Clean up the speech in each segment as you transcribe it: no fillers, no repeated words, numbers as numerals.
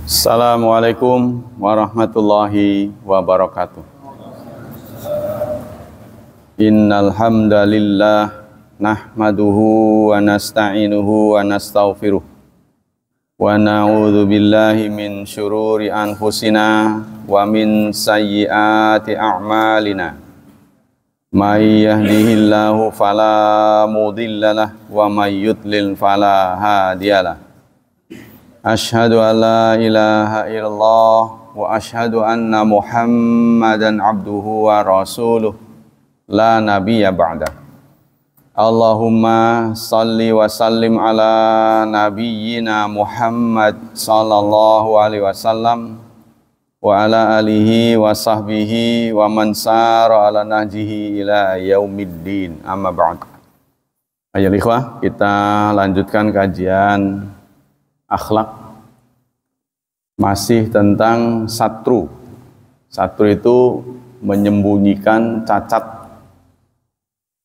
Assalamualaikum warahmatullahi wabarakatuh. Innal hamdalillah nahmaduhu wa nasta'inuhu wa nastaghfiruh wa na'udzu billahi min syururi anfusina wa min sayyiati a'malina. May yahdihillahu fala mudhillalah wa may yudlil fala hadiyalah. Asyhadu an la ilaha illallah wa asyhadu anna Muhammadan abduhu wa rasuluh la nabiyya ba'da. Allahumma salli wa sallim ala nabiyyina Muhammad sallallahu alaihi wasallam wa ala alihi wa sahbihi wa man sara ala nahjihi ila yaumiddin. Amma ba'd. Ayo ikhwah, kita lanjutkan kajian akhlak, masih tentang satru. Satru itu menyembunyikan cacat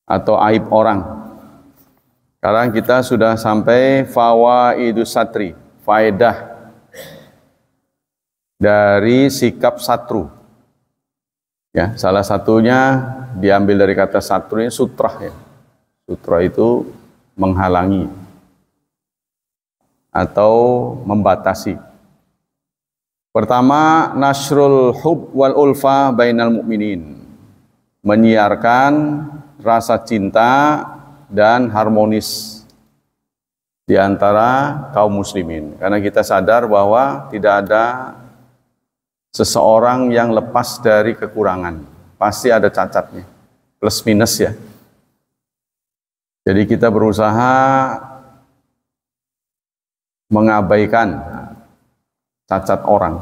atau aib orang. Sekarang kita sudah sampai fawaidus satri, faedah dari sikap satru. Ya, salah satunya diambil dari kata satru ini sutrah ya. Sutra itu menghalangi atau membatasi. Pertama, nasrul hub wal ulfa bainal mu'minin. Menyiarkan rasa cinta dan harmonis di antara kaum muslimin. Karena kita sadar bahwa tidak ada seseorang yang lepas dari kekurangan. Pasti ada cacatnya, plus minus ya. Jadi kita berusaha mengabaikan cacat orang.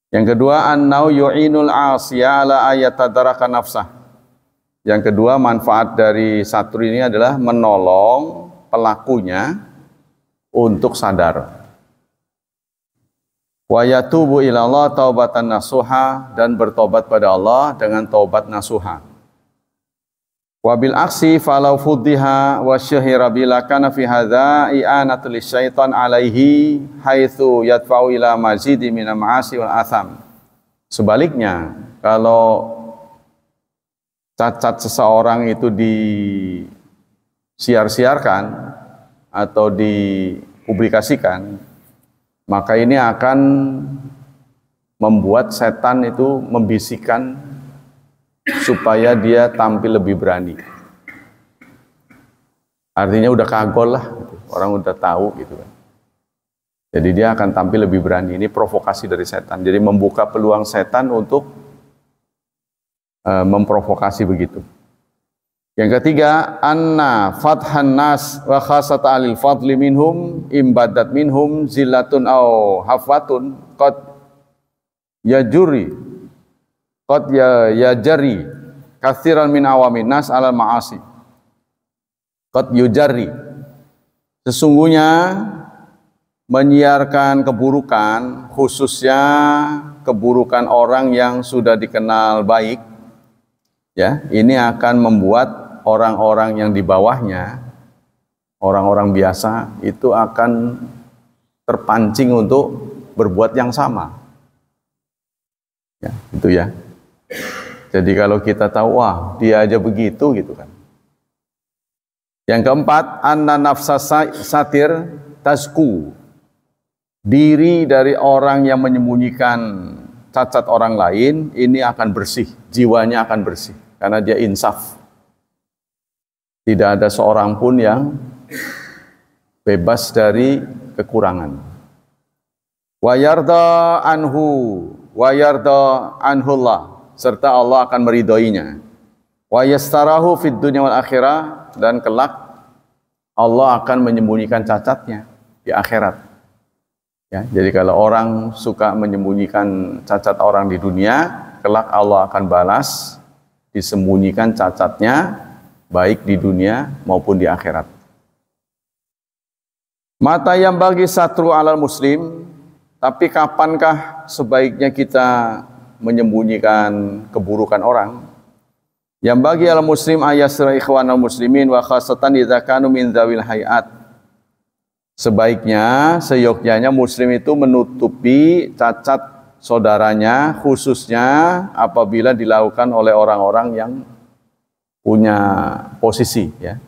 Yang kedua, annau yu'inul 'asiya ala ayatadaraka nafsah. Yang kedua, manfaat dari satru ini adalah menolong pelakunya untuk sadar. Wa yatubu ilallah taubatan nasuha, dan bertobat pada Allah dengan taubat nasuha. Wa bil aksi falau fuddiha wa syahira bila kana fi hadza i'anatul syaitan alaihi haitsu yadfa'u ila mazidi minal ma'asi wal atham. Sebaliknya, kalau cacat seseorang itu disiar-siarkan atau dipublikasikan, maka ini akan membuat setan itu membisikkan supaya dia tampil lebih berani. Artinya udah kagol lah, orang udah tahu gitu kan. Jadi dia akan tampil lebih berani. Ini provokasi dari setan. Jadi membuka peluang setan untuk memprovokasi begitu. Yang ketiga, anna fathan nas wa khasata alil fadli minhum imbadat minhum zillatun aw hafwatun qad yajuri qad yajari katsiran min awamin nas alal ma'asi. Qad yujari, sesungguhnya menyiarkan keburukan, khususnya keburukan orang yang sudah dikenal baik, ya, ini akan membuat orang-orang yang di bawahnya, orang-orang biasa, itu akan terpancing untuk berbuat yang sama. Ya, itu ya. Jadi kalau kita tahu, wah dia aja begitu gitu kan. Yang keempat, anna nafsa satir tasku. Diri dari orang yang menyembunyikan cacat orang lain ini akan bersih, jiwanya akan bersih karena dia insaf. Tidak ada seorang pun yang bebas dari kekurangan. Wa yarda anhu wa yarda anhullah, serta Allah akan meridhoinya. Wa yastarahu fid dunya wal akhirah, dan kelak Allah akan menyembunyikan cacatnya di akhirat. Ya, jadi kalau orang suka menyembunyikan cacat orang di dunia, kelak Allah akan balas disembunyikan cacatnya baik di dunia maupun di akhirat. Mata yang bagi satru alal muslim, tapi kapankah sebaiknya kita menyembunyikan keburukan orang? Yang bagi al muslim ayasra ikhwanal muslimin wa khasatan idza kanu min dzawil hayat. Sebaiknya, seyogyanya muslim itu menutupi cacat saudaranya, khususnya apabila dilakukan oleh orang-orang yang punya posisi, ya.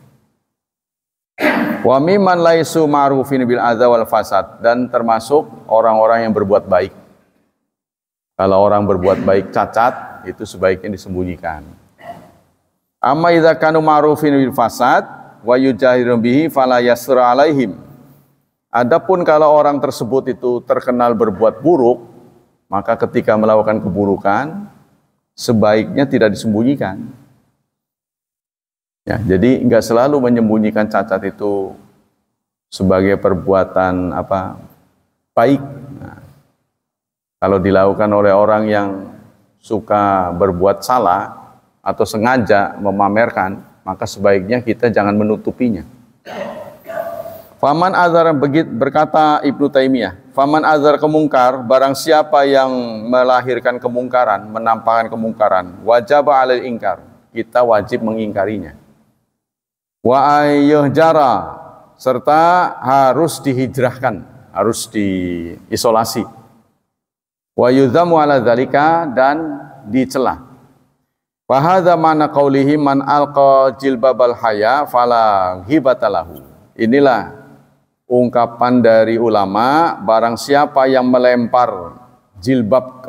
Wa mimman laisu ma'rufin bil adza wal fasad, dan termasuk orang-orang yang berbuat baik. Kalau orang berbuat baik cacat, itu sebaiknya disembunyikan. Amma idza kanu ma'rufin bil fasad wa yujahirun bihi fala yasra alaihim. Adapun kalau orang tersebut itu terkenal berbuat buruk, maka ketika melakukan keburukan sebaiknya tidak disembunyikan. Ya, jadi nggak selalu menyembunyikan cacat itu sebagai perbuatan baik. Nah, kalau dilakukan oleh orang yang suka berbuat salah atau sengaja memamerkan, maka sebaiknya kita jangan menutupinya. Faman azhar, berkata Ibnu Taimiyah, faman azhar kemungkar, barang siapa yang melahirkan kemungkaran, menampakkan kemungkaran, wajib alal ingkar, kita wajib mengingkarinya. Wa ayyuhjara, serta harus dihijrahkan, harus diisolasi. Wa yudhamu ala dzalika, dan dicela. Fa hadza mana qaulihi man alqa jilbabal haya fala ghibatalahu. Inilah ungkapan dari ulama, barang siapa yang melempar jilbab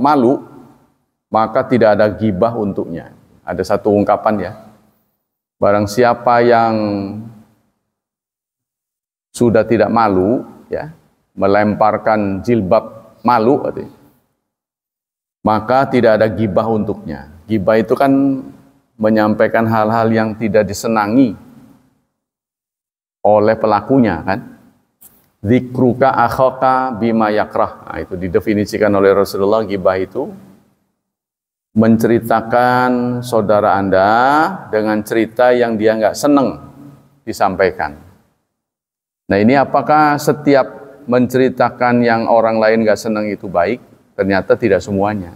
malu, maka tidak ada gibah untuknya. Ada satu ungkapan, ya. Barang siapa yang sudah tidak malu, ya, melemparkan jilbab malu, maka tidak ada gibah untuknya. Gibah itu kan menyampaikan hal-hal yang tidak disenangi oleh pelakunya, kan. Dzikruka akhaka bima yakrah. Nah, itu didefinisikan oleh Rasulullah, gibah itu menceritakan saudara Anda dengan cerita yang dia nggak senang disampaikan. Nah, ini apakah setiap menceritakan yang orang lain nggak senang itu baik? Ternyata tidak semuanya.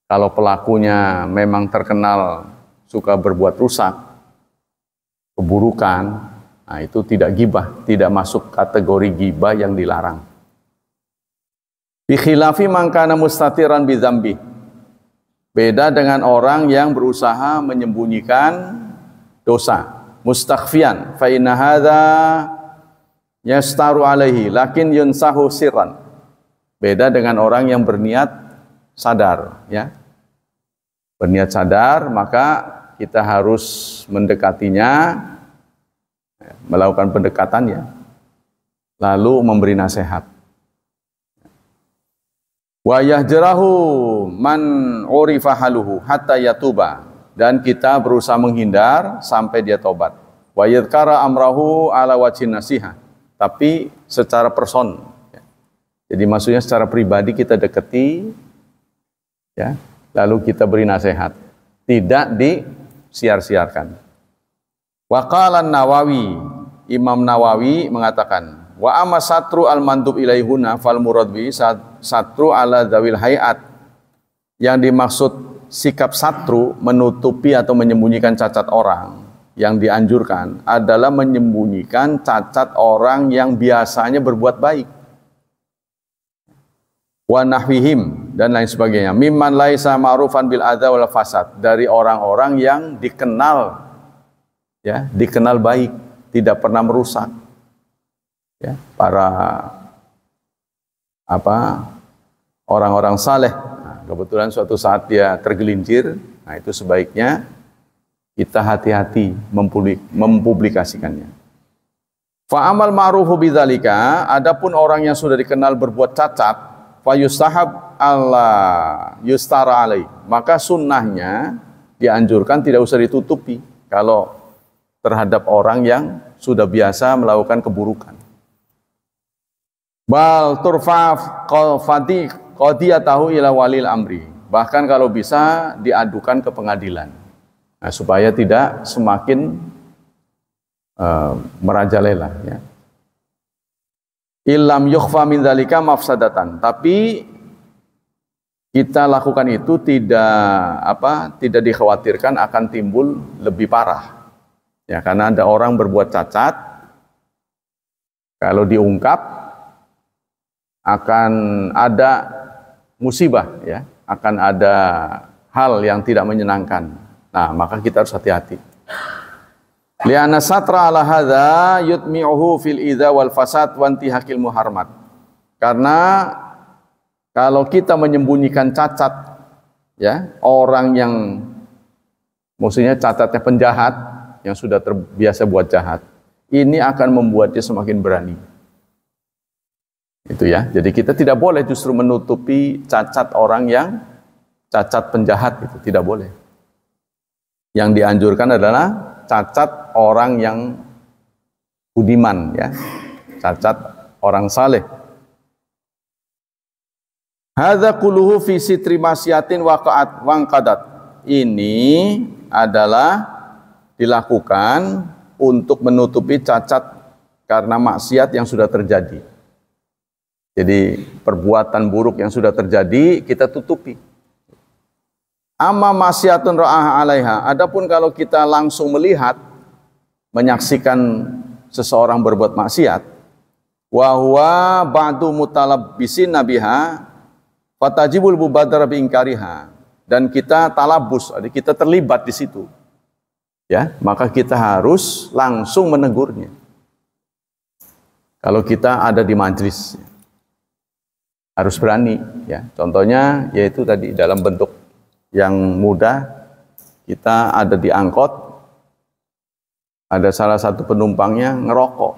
Kalau pelakunya memang terkenal suka berbuat rusak, keburukan, nah itu tidak gibah, tidak masuk kategori gibah yang dilarang. Bi khilafi man kana mustatiran bi dzambi. Beda dengan orang yang berusaha menyembunyikan dosa. Mustakhfian fa inna hadza yastaru alaihi lakin yunsahu sirran. Beda dengan orang yang berniat sadar, ya. Berniat sadar, maka kita harus mendekatinya, melakukan pendekatan, ya, lalu memberi nasihat. Wa yahjarahu man urifa haluhu hatta yatuba, dan kita berusaha menghindar sampai dia tobat. Wa yadhkara amrahu ala wajhin nasiha, tapi secara person, ya. Jadi maksudnya secara pribadi kita deketi, ya, lalu kita beri nasihat, tidak disiar-siarkan. Wa qala Nawawi, Imam Nawawi mengatakan, wa amma satru al-mandub ilaihuna fal murad bi satru ala dzawil hayat. Yang dimaksud sikap satru, menutupi atau menyembunyikan cacat orang, yang dianjurkan adalah menyembunyikan cacat orang yang biasanya berbuat baik. Wa nahwihim, dan lain sebagainya. Mimman laisa ma'rufan bil adza wal fasad, dari orang-orang yang dikenal, ya, dikenal baik, tidak pernah merusak, ya, para orang-orang saleh. Nah, kebetulan suatu saat dia tergelincir, nah itu sebaiknya kita hati-hati mempublikasikannya. Fa amal ma'rufu bidzalika, adapun orang yang sudah dikenal berbuat cacat, fa yustahab Allah yustara alai, maka sunnahnya dianjurkan tidak usah ditutupi kalau terhadap orang yang sudah biasa melakukan keburukan. Bal turfaf qadiyatahu ila walil amri, bahkan kalau bisa diadukan ke pengadilan, nah, supaya tidak semakin merajalela, ya. Illam yukhfa min dzalika mafsadatan, tapi kita lakukan itu tidak dikhawatirkan akan timbul lebih parah, ya, karena ada orang berbuat cacat, Kalau diungkap akan ada musibah, ya, akan ada hal yang tidak menyenangkan. Nah, maka kita harus hati-hati. Li'anna satra ala hadza yutmi'uhu fil idza wal fasad wa intihakil muharramat. Karena kalau kita menyembunyikan cacat, ya, orang yang maksudnya cacatnya penjahat yang sudah terbiasa buat jahat, ini akan membuat dia semakin berani. Itu ya. Jadi kita tidak boleh justru menutupi cacat orang yang cacat penjahat, itu tidak boleh. Yang dianjurkan adalah cacat orang yang budiman, ya, cacat orang saleh. Hadza kulluhu fi sitri masyatin waqa'at wangqadat. Ini adalah dilakukan untuk menutupi cacat karena maksiat yang sudah terjadi. Jadi perbuatan buruk yang sudah terjadi kita tutupi. Amma maksiatun ra'ah 'alaiha. Adapun kalau kita langsung melihat, menyaksikan seseorang berbuat maksiat, wa huwa ba'du mutalabbisin nabiha fatajibul mubadara bi ingkariha, dan kita talabus, kita terlibat di situ, ya, maka kita harus langsung menegurnya. Kalau kita ada di majelis, harus berani, ya. Contohnya yaitu tadi dalam bentuk yang mudah, kita ada di angkot, ada salah satu penumpangnya ngerokok,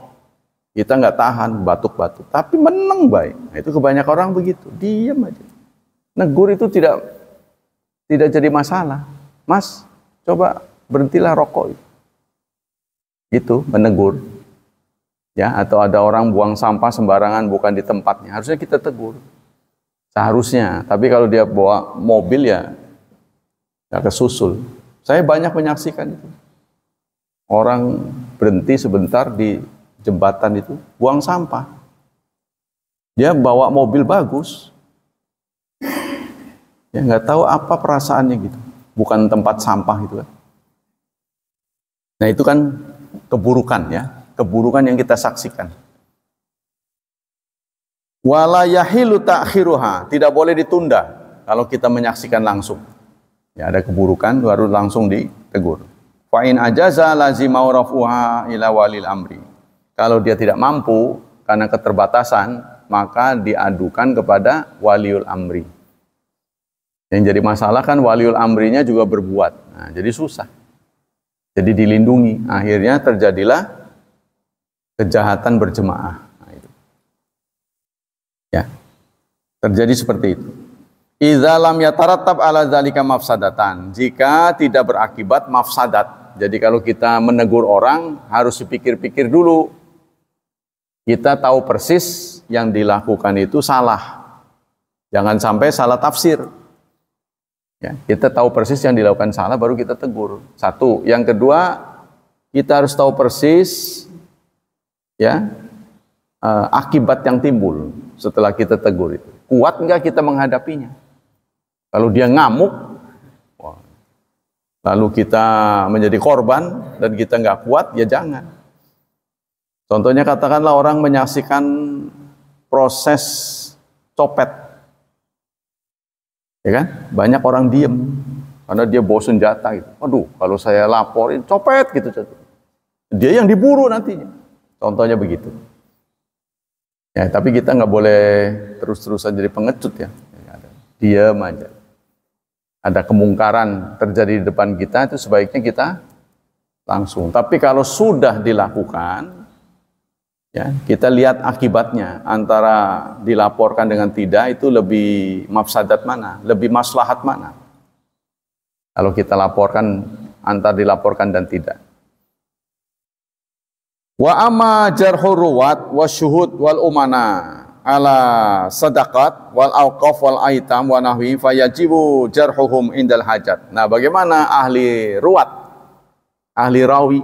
kita nggak tahan, batuk-batuk, tapi meneng baik. Nah, itu kebanyakan orang begitu, diam aja. Negur itu tidak jadi masalah. Mas, coba berhentilah rokok. Itu menegur, ya. Atau ada orang buang sampah sembarangan bukan di tempatnya, harusnya kita tegur, seharusnya. Tapi kalau dia bawa mobil, ya nggak kesusul. Saya banyak menyaksikan itu. Orang berhenti sebentar di jembatan itu, buang sampah. Dia bawa mobil bagus. Ya nggak tahu apa perasaannya gitu. Bukan tempat sampah itu kan. Nah, itu kan keburukan, ya. Keburukan yang kita saksikan. Wala yahilu ta'khiruha. Tidak boleh ditunda kalau kita menyaksikan langsung. Ya, ada keburukan baru langsung ditegur. Fa in ajaza lazimau rafuha ila walil amri. Kalau dia tidak mampu karena keterbatasan, maka diadukan kepada waliul amri. Yang jadi masalah kan waliul amrinya juga berbuat. Nah, jadi susah. Jadi dilindungi. Akhirnya terjadilah kejahatan berjemaah. Nah, itu. Ya. Terjadi seperti itu. Idza lam yatarattab ala dzalika mafsadatan. Jika tidak berakibat mafsadat. Jadi kalau kita menegur orang harus dipikir-pikir dulu. Kita tahu persis yang dilakukan itu salah. Jangan sampai salah tafsir. Ya, kita tahu persis yang dilakukan salah baru kita tegur. Satu, yang kedua, kita harus tahu persis, ya, akibat yang timbul setelah kita tegur itu. Kuat enggak kita menghadapinya? Kalau dia ngamuk, lalu kita menjadi korban dan kita nggak kuat, ya jangan. Contohnya katakanlah orang menyaksikan proses copet, ya kan? Banyak orang diem karena dia bawa senjata gitu. Aduh, kalau saya laporin copet gitu, dia yang diburu nantinya. Contohnya begitu. Ya, tapi kita nggak boleh terus-terusan jadi pengecut, ya. Diam aja. Ada kemungkaran terjadi di depan kita, itu sebaiknya kita langsung. Tapi kalau sudah dilakukan, ya, kita lihat akibatnya. Antara dilaporkan dengan tidak, itu lebih mafsadat mana, lebih maslahat mana. Kalau kita laporkan, antara dilaporkan dan tidak. Wa amma jarhur ruwat wa syuhud wal umana ala sadaqat wal auqaf wal aitam wa nahwi fayajibu jarhuhum indal hajat. Nah, bagaimana ahli ruwat, ahli rawi?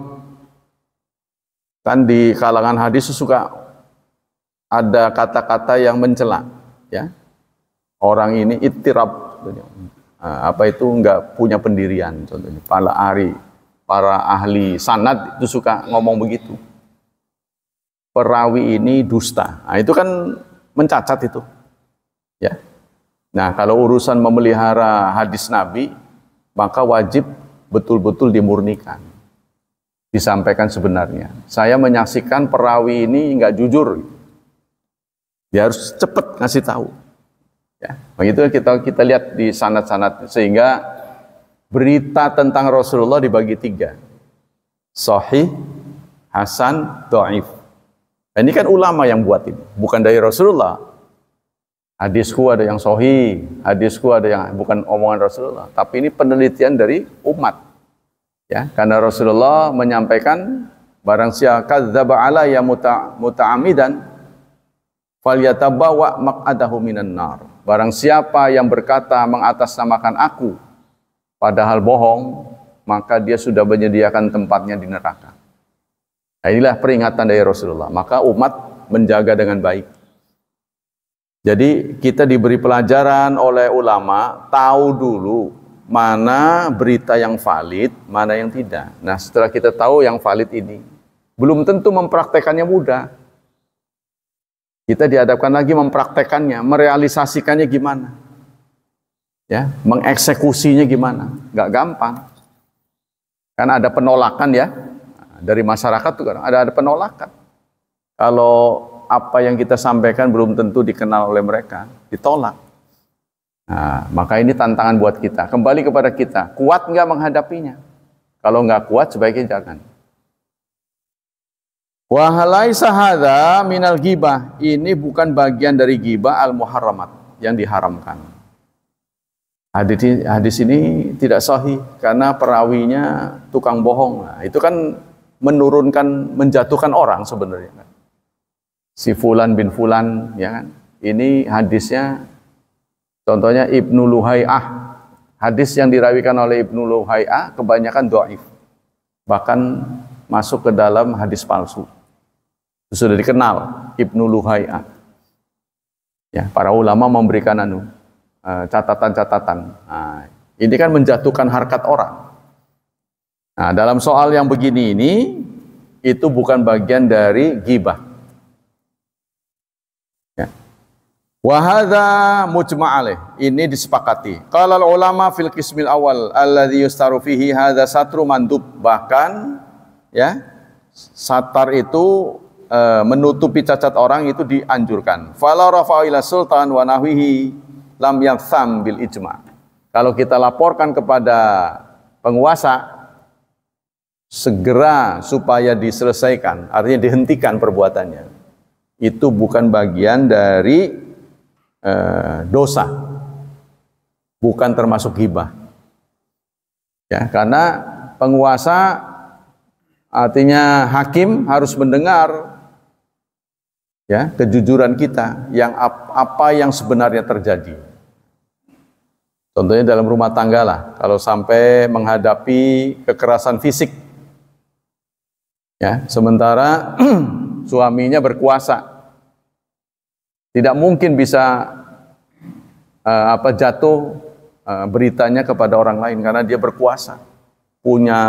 Kan di kalangan hadis suka ada kata-kata yang mencela, ya. Orang ini ittirab, apa itu enggak punya pendirian, contohnya. Para ahli sanad itu suka ngomong begitu. perawi ini dusta. Nah, itu kan mencacat itu. Ya. Nah, kalau urusan memelihara hadis Nabi, maka wajib betul-betul dimurnikan. Disampaikan sebenarnya. Saya menyaksikan perawi ini nggak jujur. Dia harus cepat ngasih tahu. Ya. Begitu kita lihat di sanad-sanad, sehingga berita tentang Rasulullah dibagi 3. Sahih, hasan, dhaif. Ini kan ulama yang buat ini, bukan dari Rasulullah. Hadisku ada yang sahih, hadisku ada yang bukan omongan Rasulullah, tapi ini penelitian dari umat. Ya, karena Rasulullah menyampaikan barang siapa kadzdzaba alayya muta'ammidan falyatabawa maq'adahu minan nar. Barang siapa yang berkata mengatasnamakan aku padahal bohong, maka dia sudah menyediakan tempatnya di neraka. Nah, inilah peringatan dari Rasulullah. Maka umat menjaga dengan baik. Jadi kita diberi pelajaran oleh ulama, tahu dulu mana berita yang valid, mana yang tidak. Nah, setelah kita tahu yang valid ini, belum tentu mempraktekannya mudah. Kita dihadapkan lagi mempraktekannya, merealisasikannya gimana. Ya, mengeksekusinya gimana? Nggak gampang. Kan ada penolakan ya. Dari masyarakat tuh kan ada penolakan. Kalau apa yang kita sampaikan belum tentu dikenal oleh mereka, ditolak. Nah, maka ini tantangan buat kita. Kembali kepada kita, kuat nggak menghadapinya? Kalau nggak kuat, sebaiknya jangan. Wa laisa hadza minal ghibah. Ini bukan bagian dari ghibah al-muharramat, yang diharamkan. Hadis ini tidak sahih karena perawinya tukang bohong. Nah, itu kan menurunkan, menjatuhkan orang sebenarnya. Si Fulan bin Fulan, ya kan? Ini hadisnya, contohnya Ibnu Luhai'ah. Hadis yang dirawikan oleh Ibnu Luhai'ah kebanyakan dhaif. Bahkan masuk ke dalam hadis palsu. Itu sudah dikenal Ibnu Luhai'ah. Ya, para ulama memberikan catatan-catatan. Nah, ini kan menjatuhkan harkat orang. Nah, dalam soal yang begini ini, itu bukan bagian dari ghibah. Ya. Wa hadza mujma' alaih. Ini disepakati. Qala ulama fil qismil awal alladzi yustaru fihi hadza satru mandub. Bahkan ya, satar itu menutupi cacat orang itu dianjurkan. Fala rafa ila sultan wa nahwihi lam yatham bil ijma'. Kalau kita laporkan kepada penguasa, segera supaya diselesaikan, artinya dihentikan perbuatannya. Itu bukan bagian dari dosa, bukan termasuk ghibah. Ya, karena penguasa artinya hakim harus mendengar ya kejujuran kita, yang apa yang sebenarnya terjadi. Contohnya dalam rumah tangga lah, kalau sampai menghadapi kekerasan fisik, ya, sementara suaminya berkuasa, tidak mungkin bisa jatuh beritanya kepada orang lain karena dia berkuasa, punya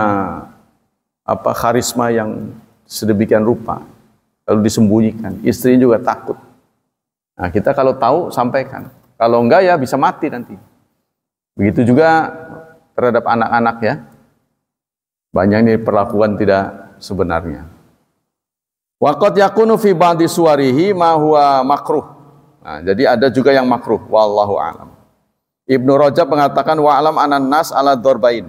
karisma yang sedemikian rupa, lalu disembunyikan. Istrinya juga takut. Nah, kita kalau tahu sampaikan, kalau enggak ya bisa mati nanti. Begitu juga terhadap anak-anak ya, banyak ini perlakuan tidak sebenarnya. Waqad yakunu fi ba'di suwarihi ma huwa makruh. Nah, jadi ada juga yang makruh, wallahu a'lam. Ibnu Rajab mengatakan wa alam anan nas ala dorbain.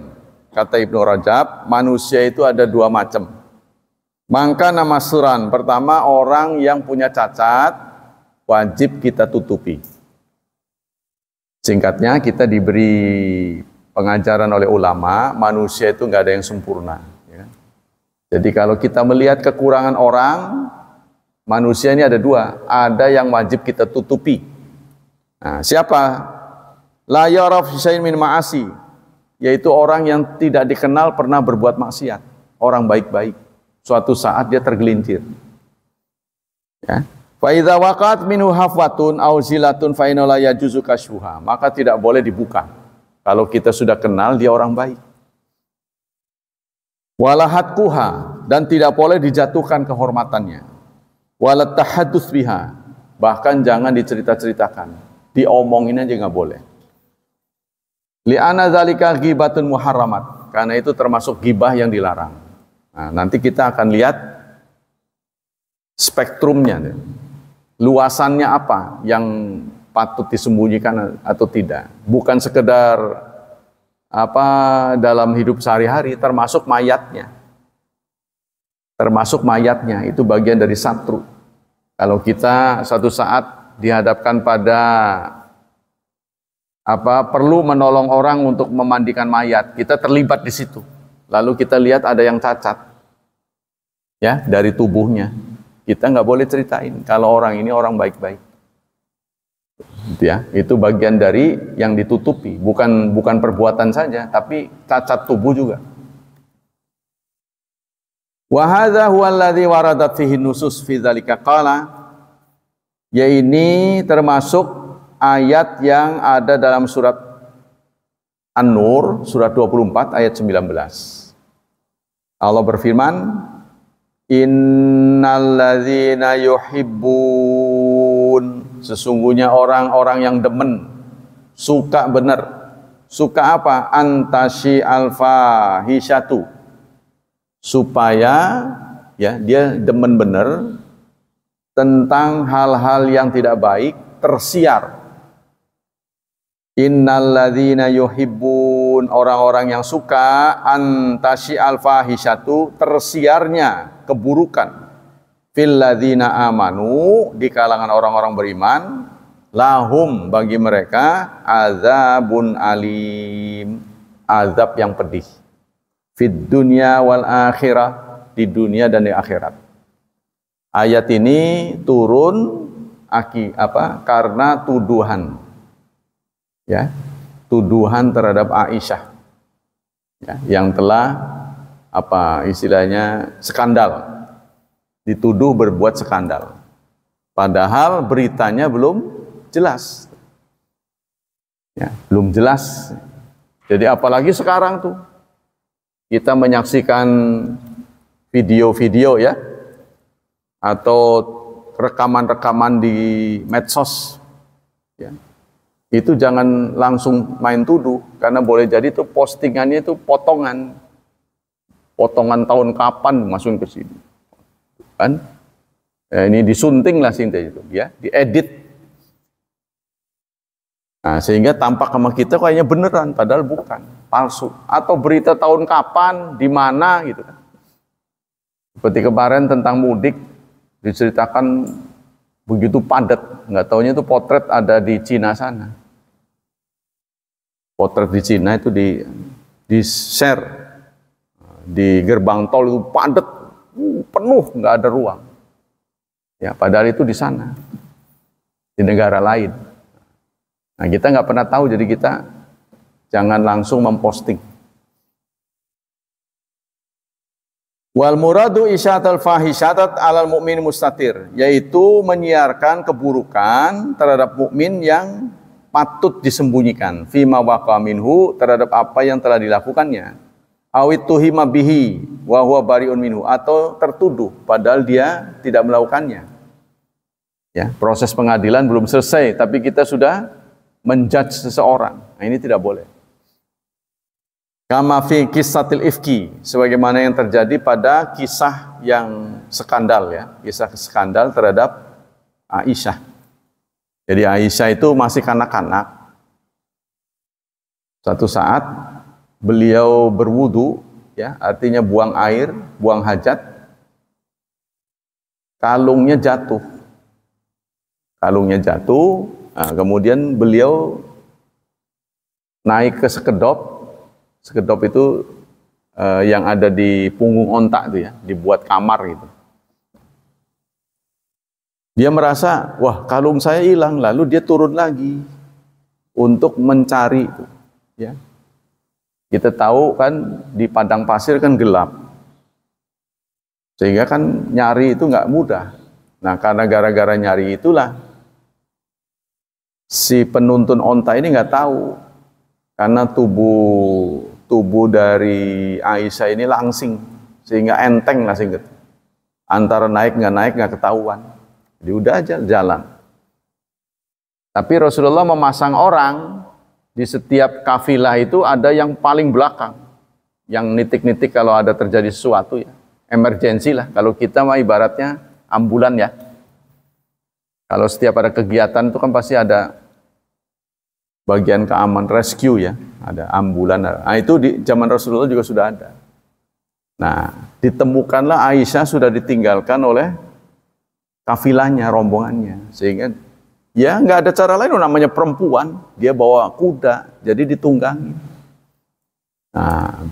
Kata Ibnu Rajab, manusia itu ada 2 macam. Maka nama suran, pertama orang yang punya cacat wajib kita tutupi. Singkatnya, kita diberi pengajaran oleh ulama, manusia itu nggak ada yang sempurna. Ya. Jadi kalau kita melihat kekurangan orang, manusia ini ada 2. Ada yang wajib kita tutupi. Nah, siapa? La yaraf syai'in min ma'asi, yaitu orang yang tidak dikenal pernah berbuat maksiat. Orang baik-baik. Suatu saat dia tergelincir. Ya. Fa idza waqat minhu hafwatun aw zilatun fa inna la yajuzu kasyuha, maka tidak boleh dibuka. Kalau kita sudah kenal dia orang baik. Walahat kuha, dan tidak boleh dijatuhkan kehormatannya. Walat tahadduts biha, bahkan jangan dicerita-ceritakan, diomongin aja nggak boleh. Li'anna dzalika ghibatun muharramat, karena itu termasuk gibah yang dilarang. Nah, nanti kita akan lihat spektrumnya, luasannya apa yang patut disembunyikan atau tidak. Bukan sekedar apa dalam hidup sehari-hari, termasuk mayatnya. Termasuk mayatnya, itu bagian dari satru. Kalau kita suatu saat dihadapkan pada perlu menolong orang untuk memandikan mayat, kita terlibat di situ. Lalu kita lihat ada yang cacat, ya, dari tubuhnya. Kita nggak boleh ceritain kalau orang ini orang baik-baik. Ya, itu bagian dari yang ditutupi, bukan perbuatan saja, tapi cacat tubuh juga. Wa hadza huwa alladzi waradat fihi nusus fi dzalika qala, ya ini termasuk ayat yang ada dalam surat An-Nur surat 24 ayat 19. Allah berfirman, innalladzina yuhibbun, sesungguhnya orang-orang yang demen, suka benar. Suka apa? Antashi alfahisyatu, supaya ya dia demen benar tentang hal-hal yang tidak baik tersiar. Innalladzina yuhibbun, orang-orang yang suka antashi alfahisyatu, tersiarnya keburukan, fil ladzina amanu, di kalangan orang-orang beriman, lahum, bagi mereka, azabun alim, azab yang pedih, fid dunya wal akhirah, di dunia dan di akhirat. Ayat ini turun karena tuduhan, ya, tuduhan terhadap Aisyah, ya, yang telah istilahnya skandal, dituduh berbuat skandal, padahal beritanya belum jelas, ya, belum jelas. Jadi apalagi sekarang tuh kita menyaksikan video-video, ya, atau rekaman-rekaman di medsos, ya, itu jangan langsung main tuduh, karena boleh jadi itu postingannya itu potongan tahun kapan masukin ke sini, kan? Ya, ini disunting lah sini itu, ya, diedit. Nah, sehingga tampak sama kita kayaknya beneran, padahal bukan, palsu. Atau berita tahun kapan, di mana gitu kan. Seperti kemarin tentang mudik, diceritakan begitu padat, nggak taunya itu potret ada di Cina sana. Potret di Cina itu di share di gerbang tol, itu padat, penuh, nggak ada ruang. Ya, padahal itu di sana, di negara lain. Nah, kita nggak pernah tahu, jadi kita jangan langsung memposting. Wal muradu isyatul fahisyatat alal mu'min mustatir, yaitu menyiarkan keburukan terhadap mukmin yang patut disembunyikan, fima waqa minhu, terhadap apa yang telah dilakukannya, awit tuhima bihi wa huwa bariun minhu, atau tertuduh padahal dia tidak melakukannya. Ya, proses pengadilan belum selesai tapi kita sudah menjudge seseorang. Nah, ini tidak boleh. Kama fi kissatil ifki, sebagaimana yang terjadi pada kisah yang skandal, ya, kisah skandal terhadap Aisyah. Jadi Aisyah itu masih kanak-kanak. Suatu saat beliau berwudu, ya, artinya buang air, buang hajat. Kalungnya jatuh. Nah, kemudian beliau naik ke sekedop. Sekedop itu yang ada di punggung ontak itu, ya, dibuat kamar gitu. Dia merasa, wah, kalung saya hilang, lalu dia turun lagi untuk mencari itu, ya. Kita tahu kan di padang pasir kan gelap, sehingga kan nyari itu nggak mudah. Nah, karena gara-gara nyari itulah si penuntun onta ini nggak tahu, karena tubuh dari Aisyah ini langsing, sehingga enteng lah singkat. Antara naik nggak ketahuan. Jadi udah aja jalan. Tapi Rasulullah memasang orang di setiap kafilah itu ada yang paling belakang, yang nitik-nitik kalau ada terjadi sesuatu ya, emergensi lah. Kalau kita mah ibaratnya ambulan ya. Kalau setiap ada kegiatan itu kan pasti ada bagian keamanan rescue ya, ada ambulan. Nah itu di zaman Rasulullah juga sudah ada. Nah, ditemukanlah Aisyah sudah ditinggalkan oleh kafilahnya, rombongannya. Sehingga ya nggak ada cara lain, namanya perempuan. Dia bawa kuda, jadi ditunggangi. Nah,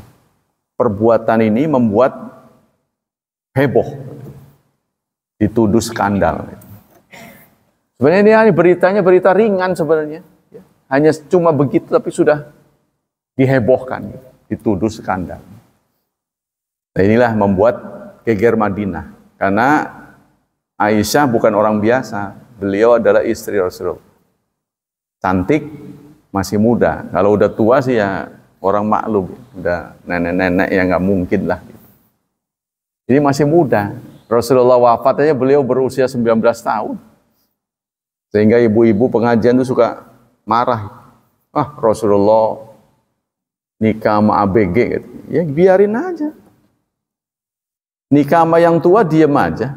perbuatan ini membuat heboh. Dituduh skandal. Sebenarnya ini beritanya berita ringan sebenarnya. Hanya cuma begitu tapi sudah dihebohkan. Dituduh skandal. Nah, inilah membuat geger Madinah. Karena Aisyah bukan orang biasa. Beliau adalah istri Rasulullah. Cantik, masih muda. Kalau udah tua sih ya orang maklum. Udah nenek-nenek ya nggak mungkin lah. Jadi masih muda. Rasulullah wafat aja beliau berusia 19 tahun. Sehingga ibu-ibu pengajian itu suka marah. Ah, Rasulullah nikah sama ABG gitu. Ya biarin aja. Nikah sama yang tua diem aja,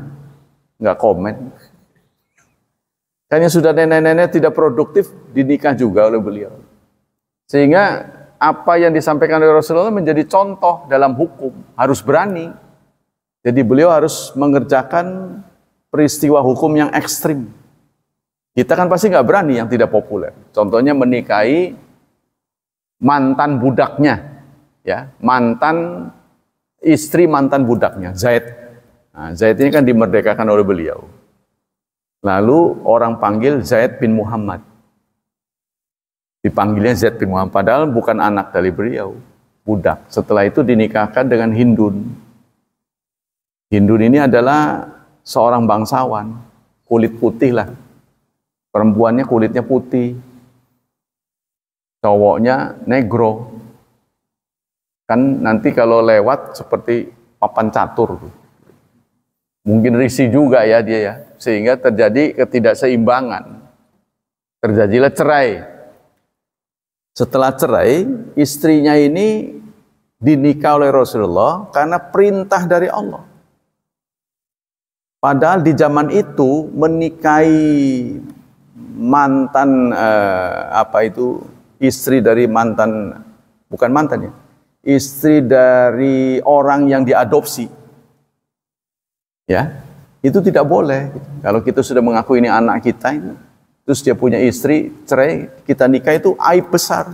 nggak komen. Kayaknya sudah nenek-nenek tidak produktif, dinikah juga oleh beliau. Sehingga apa yang disampaikan oleh Rasulullah menjadi contoh dalam hukum, harus berani. Jadi beliau harus mengerjakan peristiwa hukum yang ekstrim. Kita kan pasti nggak berani yang tidak populer. Contohnya menikahi mantan budaknya, ya, istri mantan budaknya, Zaid. Nah, Zaid ini kan dimerdekakan oleh beliau. Lalu orang panggil Zaid bin Muhammad. Dipanggilnya Zaid bin Muhammad, padahal bukan anak dari beliau, budak. Setelah itu dinikahkan dengan Hindun. Hindun ini adalah seorang bangsawan, kulit putih lah. Perempuannya kulitnya putih, cowoknya negro. Kan nanti kalau lewat seperti papan catur. Mungkin risih juga ya dia ya. Sehingga terjadi ketidakseimbangan. Terjadilah cerai. Setelah cerai, istrinya ini dinikah oleh Rasulullah karena perintah dari Allah. Padahal di zaman itu menikahi mantan istri dari mantan, bukan mantan ya, istri dari orang yang diadopsi, ya itu tidak boleh. Kalau kita sudah mengaku ini anak kita, terus dia punya istri, cerai, kita nikah, itu aib besar.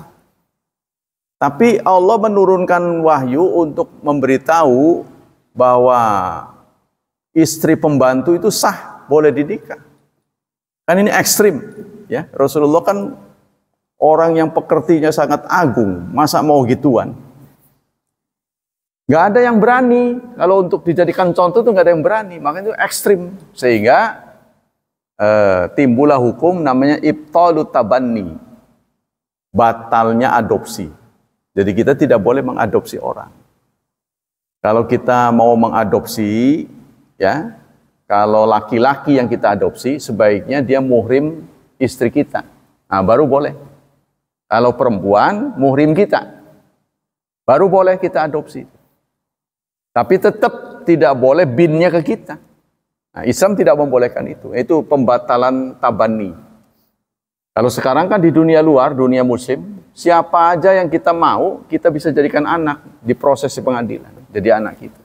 Tapi Allah menurunkan wahyu untuk memberitahu bahwa istri pembantu itu sah, boleh dinikah. Kan ini ekstrim, ya. Rasulullah kan orang yang pekertinya sangat agung, masa mau gituan? Nggak ada yang berani. Kalau untuk dijadikan contoh tuh nggak ada yang berani. Makanya itu ekstrim. Sehingga timbullah hukum namanya ibtalut tabanni. Batalnya adopsi. Jadi kita tidak boleh mengadopsi orang. Kalau kita mau mengadopsi, ya, kalau laki-laki yang kita adopsi, sebaiknya dia muhrim istri kita. Nah, baru boleh. Kalau perempuan, muhrim kita. Baru boleh kita adopsi. Tapi tetap tidak boleh binnya ke kita. Nah, Islam tidak membolehkan itu. Itu pembatalan tabani. Kalau sekarang kan di dunia luar, dunia muslim, siapa aja yang kita mau, kita bisa jadikan anak di proses pengadilan. Jadi anak kita.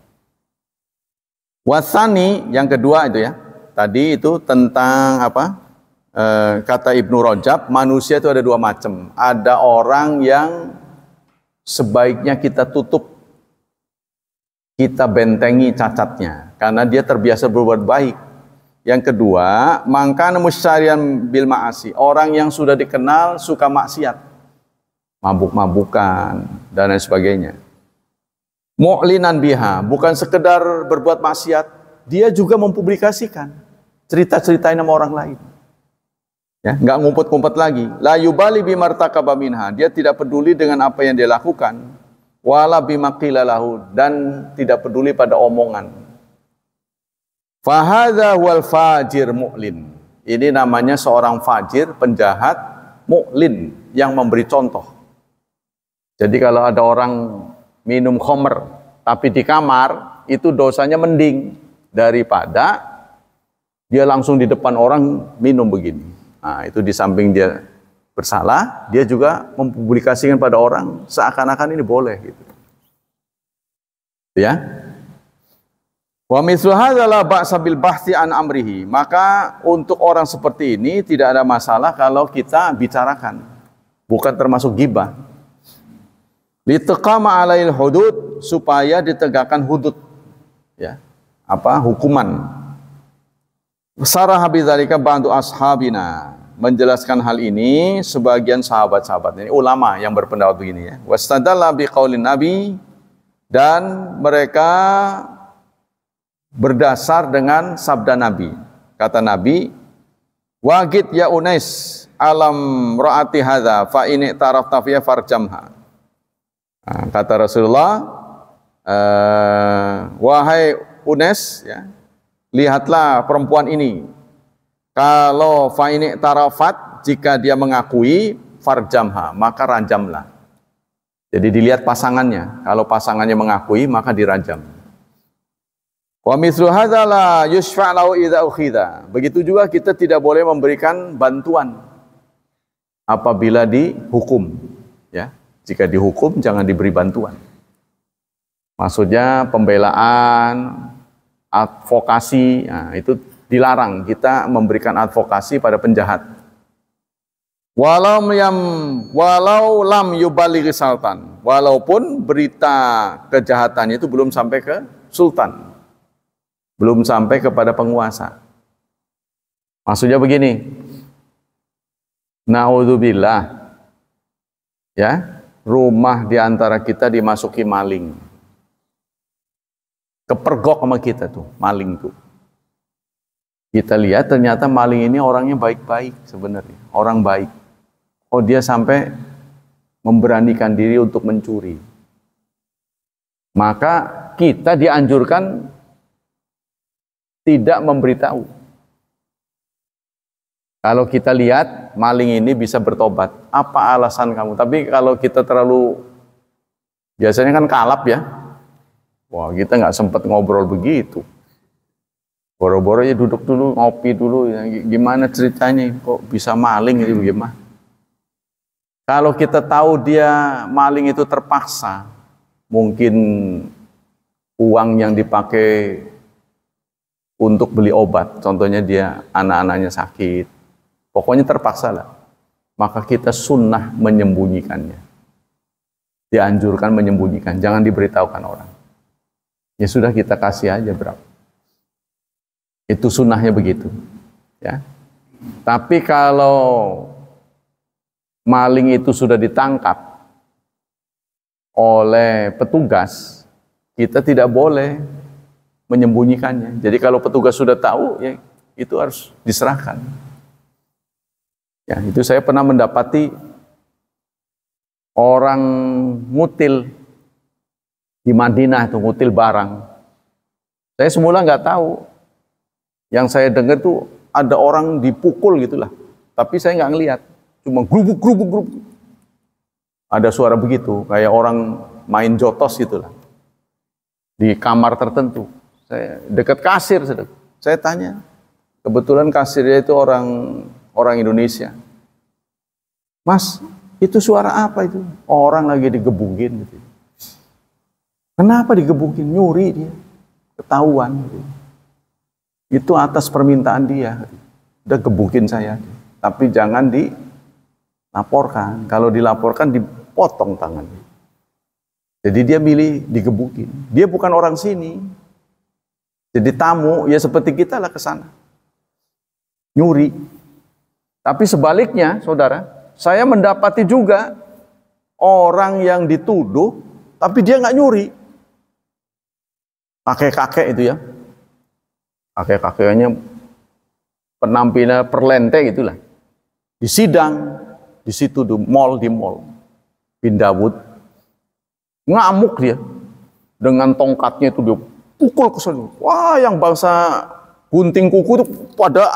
Wasani, yang kedua itu ya. Tadi itu tentang apa? Kata Ibnu Rajab, manusia itu ada dua macam. Ada orang yang sebaiknya kita tutup, kita bentengi cacatnya, karena dia terbiasa berbuat baik. Yang kedua, mangkana musyarian bil ma'asi, orang yang sudah dikenal suka maksiat, mabuk-mabukan dan lain sebagainya. Mu'linan biha, bukan sekedar berbuat maksiat, dia juga mempublikasikan cerita-cerita sama orang lain. Ya, nggak ngumpet-ngumpet lagi. La yubali bimartakaba minha, dia tidak peduli dengan apa yang dia lakukan. Wala bimaqila lahu, dan tidak peduli pada omongan. Fahadha wal fajir mu'lin. Ini namanya seorang fajir, penjahat, mu'lin, yang memberi contoh. Jadi kalau ada orang minum khamr tapi di kamar, itu dosanya mending daripada dia langsung di depan orang minum begini. Nah, itu di samping dia bersalah, dia juga mempublikasikan pada orang seakan-akan ini boleh gitu. Ya. Wa mithlu hadza la ba'sa bil bahthi an amrihi. Maka untuk orang seperti ini tidak ada masalah kalau kita bicarakan. Bukan termasuk ghibah. Litaqama 'alail hudud, supaya ditegakkan hudud. Ya. Hukuman. Sarah bidzalika ba'du ashabina. Menjelaskan hal ini sebagian sahabat-sahabat ini, ulama yang berpendapat begini ya. Wastadalla biqaulin nabi, dan mereka berdasar dengan sabda Nabi. Kata Nabi, wagid ya Unais alam ra'ati hadza fa in tarafta fiha farjamha. Nah, kata Rasulullah, wahai Unais, ya, lihatlah perempuan ini. Kalau fa in tarafat, jika dia mengakui, farjamha, maka rajamlah. Jadi dilihat pasangannya. Kalau pasangannya mengakui, maka dirajam. Wa mithlu hadza la yushfa' lahu idza ukhidha. Begitu juga kita tidak boleh memberikan bantuan apabila dihukum, ya. Jika dihukum jangan diberi bantuan. Maksudnya pembelaan, advokasi, nah, itu dilarang kita memberikan advokasi pada penjahat. Walau lam yubalighi sultan, walaupun berita kejahatannya itu belum sampai ke sultan, belum sampai kepada penguasa. Maksudnya begini, naudzubillah, ya, rumah di antara kita dimasuki maling, kepergok sama kita tuh, maling tuh. Kita lihat ternyata maling ini orangnya baik-baik sebenarnya, orang baik. Oh, dia sampai memberanikan diri untuk mencuri. Maka kita dianjurkan tidak memberitahu. Kalau kita lihat maling ini bisa bertobat, apa alasan kamu? Tapi kalau kita terlalu, biasanya kan kalap ya. Wah, kita nggak sempat ngobrol begitu. Boro-boro ya duduk dulu, ngopi dulu. Gimana ceritanya? Kok bisa maling itu gimana? Kalau kita tahu dia maling itu terpaksa, mungkin uang yang dipakai untuk beli obat, contohnya dia anak-anaknya sakit, pokoknya terpaksa lah, maka kita sunnah menyembunyikannya. Dianjurkan menyembunyikan, jangan diberitahukan orang. Ya sudah, kita kasih aja berapa. Itu sunnahnya begitu. Ya. Tapi kalau maling itu sudah ditangkap oleh petugas, kita tidak boleh menyembunyikannya. Jadi kalau petugas sudah tahu, ya itu harus diserahkan. Ya, itu saya pernah mendapati orang ngutil di Madinah, itu ngutil barang. Saya semula nggak tahu. Yang saya dengar tuh ada orang dipukul gitulah, tapi saya nggak ngelihat. Cuma grubuk. Ada suara begitu, kayak orang main jotos gitulah. Di kamar tertentu. Saya dekat kasir, saya tanya. Kebetulan kasirnya itu orang Indonesia. Mas, itu suara apa itu? Orang lagi digebukin gitu. Kenapa digebukin? Nyuri dia. Ketahuan gitu. Itu atas permintaan dia. Udah gebukin saya. Tapi jangan dilaporkan. Kalau dilaporkan dipotong tangannya. Jadi dia milih digebukin. Dia bukan orang sini. Jadi tamu, ya seperti kita lah ke sana. Nyuri. Tapi sebaliknya, saudara, saya mendapati juga orang yang dituduh, tapi dia nggak nyuri. Kakek-kakek itu ya. Kakek-kakeknya penampilan perlente gitulah. Di sidang, di situ di mall, Bindawut, ngamuk dia dengan tongkatnya itu dia pukul ke sana. Wah, yang bangsa gunting kuku itu pada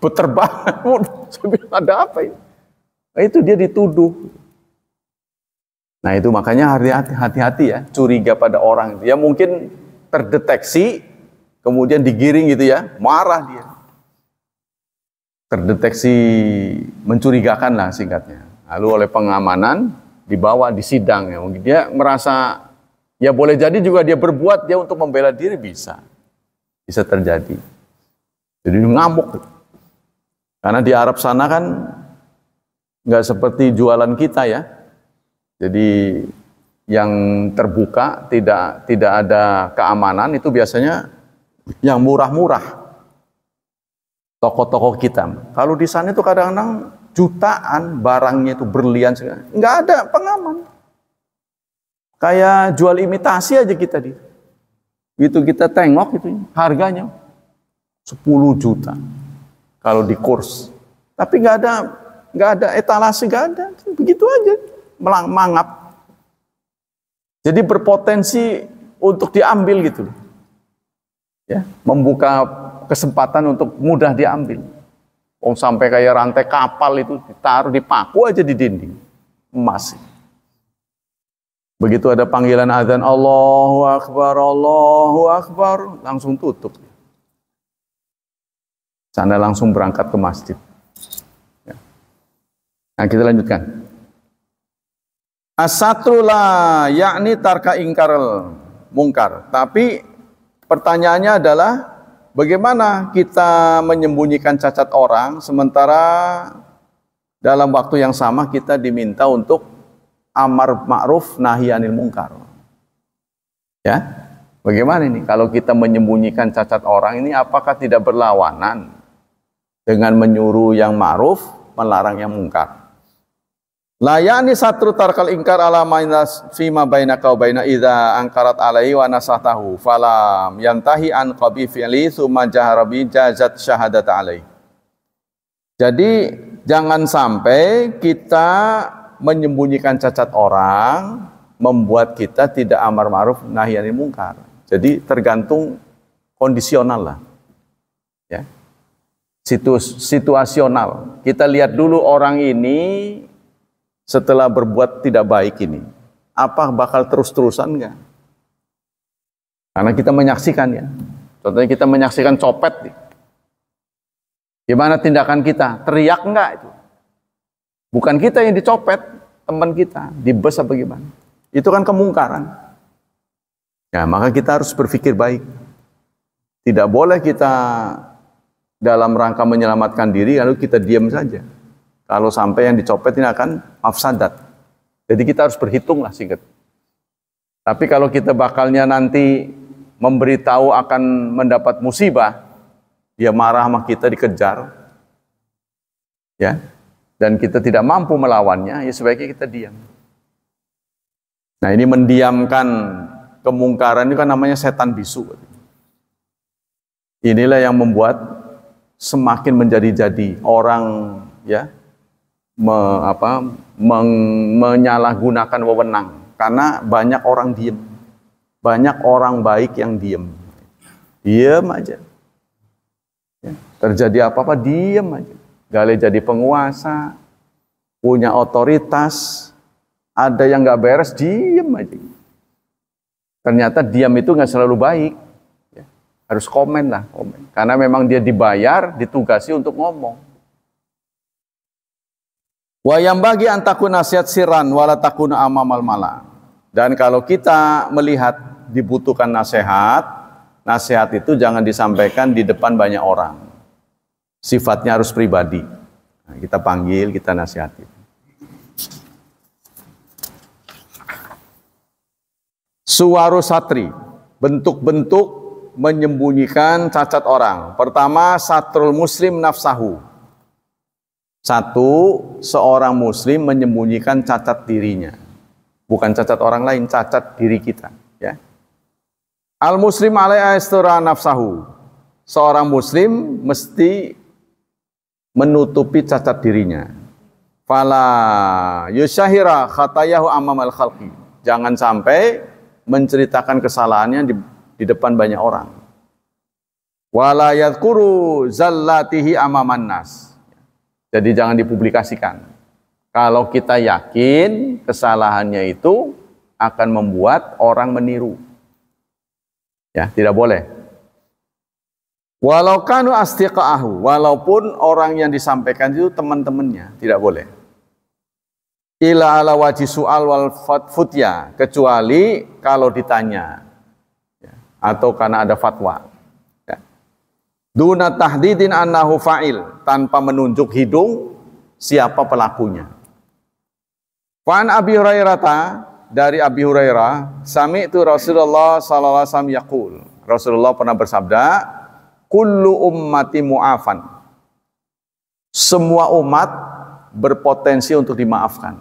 berterbangan. Saya bilang, ada apa ini? Nah, itu dia dituduh. Nah itu makanya hati-hati ya, curiga pada orang. Ya mungkin terdeteksi, kemudian digiring gitu ya, marah dia. Terdeteksi mencurigakan lah singkatnya. Lalu oleh pengamanan dibawa di sidang ya. Mungkin dia merasa ya boleh jadi juga dia berbuat dia untuk membela diri, bisa terjadi. Jadi ngamuk. Karena di Arab sana kan nggak seperti jualan kita ya. Jadi yang terbuka tidak ada keamanan, itu biasanya yang murah-murah. Toko-toko kita. Kalau di sana itu kadang-kadang jutaan barangnya itu berlian segala. Nggak ada pengaman. Kayak jual imitasi aja kita di. Itu kita tengok itu harganya 10 juta kalau di kurs. Tapi nggak ada etalase, nggak ada. Begitu aja mangap. Jadi berpotensi untuk diambil gitu. Ya, membuka kesempatan untuk mudah diambil. Sampai kayak rantai kapal itu ditaruh, dipaku aja di dinding emas. Begitu ada panggilan azan Allahu Akbar, langsung tutup. Sana langsung berangkat ke masjid. Ya. Nah kita lanjutkan. As-satru la yakni tarka ingkarul mungkar. Tapi pertanyaannya adalah bagaimana kita menyembunyikan cacat orang sementara dalam waktu yang sama kita diminta untuk amar ma'ruf nahi anil mungkar. Ya, bagaimana ini kalau kita menyembunyikan cacat orang ini, apakah tidak berlawanan dengan menyuruh yang ma'ruf, melarang yang mungkar? La yani satru tarkal ingkar ala mainas fima bainaka wa baina idza angkarat alaihi wa nasatahu falam yantahi an qabi fi'li summa jahara bi jazat syahadat alaihi. Jadi jangan sampai kita menyembunyikan cacat orang membuat kita tidak amar ma'ruf nahi anil mungkar. Jadi tergantung kondisional lah. Ya. Situasional. Kita lihat dulu orang ini setelah berbuat tidak baik ini, apa bakal terus-terusan enggak? Karena kita menyaksikan ya. Contohnya kita menyaksikan copet nih. Gimana tindakan kita? Teriak enggak itu? Bukan kita yang dicopet, teman kita, di bus apa gimana? Itu kan kemungkaran. Ya, maka kita harus berpikir baik. Tidak boleh kita dalam rangka menyelamatkan diri lalu kita diam saja. Kalau sampai yang dicopet ini akan mafsadat. Jadi kita harus berhitung lah singkat. Tapi kalau kita bakalnya nanti memberitahu akan mendapat musibah, dia marah sama kita, dikejar, ya, dan kita tidak mampu melawannya, ya sebaiknya kita diam. Nah ini mendiamkan kemungkaran itu kan namanya setan bisu. Inilah yang membuat semakin menjadi-jadi orang ya menyalahgunakan wewenang karena banyak orang diem, banyak orang baik yang diem aja. Ya, terjadi apa-apa diem aja. Gale jadi penguasa, punya otoritas, ada yang nggak beres diem aja. Ternyata diam itu nggak selalu baik. Ya, harus komen lah, karena memang dia dibayar, ditugasi untuk ngomong. Wa yang bagi antakun nasihat siran wala takuna amamal mala. Dan kalau kita melihat dibutuhkan nasihat itu jangan disampaikan di depan banyak orang. Sifatnya harus pribadi. Nah, kita panggil, kita nasihati. Suwaru satri, bentuk-bentuk menyembunyikan cacat orang. Pertama, satrul muslim nafsahu. Satu, seorang muslim menyembunyikan cacat dirinya. Bukan cacat orang lain, cacat diri kita. Ya. Al-muslim alaihi astura nafsahu. Seorang muslim mesti menutupi cacat dirinya. Fala yusyahira khatayahu amamal khalqi. Jangan sampai menceritakan kesalahannya di depan banyak orang. Wala yadhkuru zallatihi amaman nas. Jadi jangan dipublikasikan. Kalau kita yakin kesalahannya itu akan membuat orang meniru. Ya, tidak boleh. Walau kanu astiqa'ahu, walaupun orang yang disampaikan itu teman-temannya, tidak boleh. Ila ala wajhi su'al wal futya, kecuali kalau ditanya. Ya, atau karena ada fatwa. Ya. Duna tahdidin annahu fa'il, tanpa menunjuk hidung siapa pelakunya. Fa'an Abi Hurairah, dari Abi Hurairah, sami'tu Rasulullah sallallahu alaihi wasallam yaqul. Rasulullah pernah bersabda, kullu ummati mu'afan. Semua umat berpotensi untuk dimaafkan.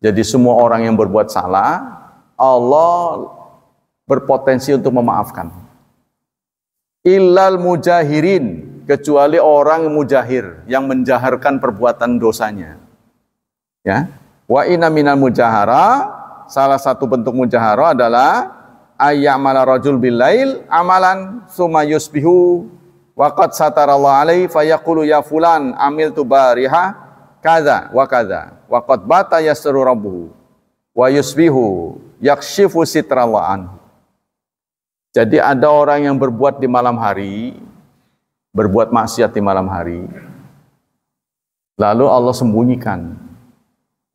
Jadi semua orang yang berbuat salah, Allah berpotensi untuk memaafkan. Illal mujahirin, kecuali orang mujahir yang menjaharkan perbuatan dosanya. Ya. Wa inna minal mujahara, salah satu bentuk mujahara adalah ayyamala rajul bilail amalan summa yusbihu wa qad satarallahu alaihi fayaqulu ya fulan amiltu bariha kadza wa qad bata yasru rabbuhu wa yusbihu yakshifu sitrallahu anhu. Jadi ada orang yang berbuat di malam hari, berbuat maksiat di malam hari, lalu Allah sembunyikan,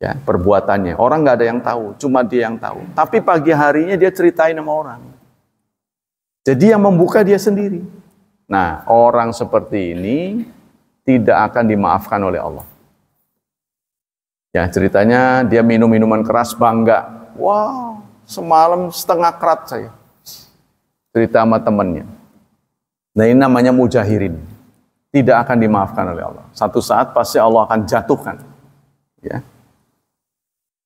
ya, perbuatannya. Orang nggak ada yang tahu, cuma dia yang tahu. Tapi pagi harinya dia ceritain sama orang. Jadi yang membuka dia sendiri. Nah, orang seperti ini tidak akan dimaafkan oleh Allah. Ya, ceritanya dia minum minuman keras bangga. Wah, semalam setengah kerat saya. Cerita sama temannya. Nah, ini namanya mujahirin. Tidak akan dimaafkan oleh Allah. Satu saat pasti Allah akan jatuhkan. Ya.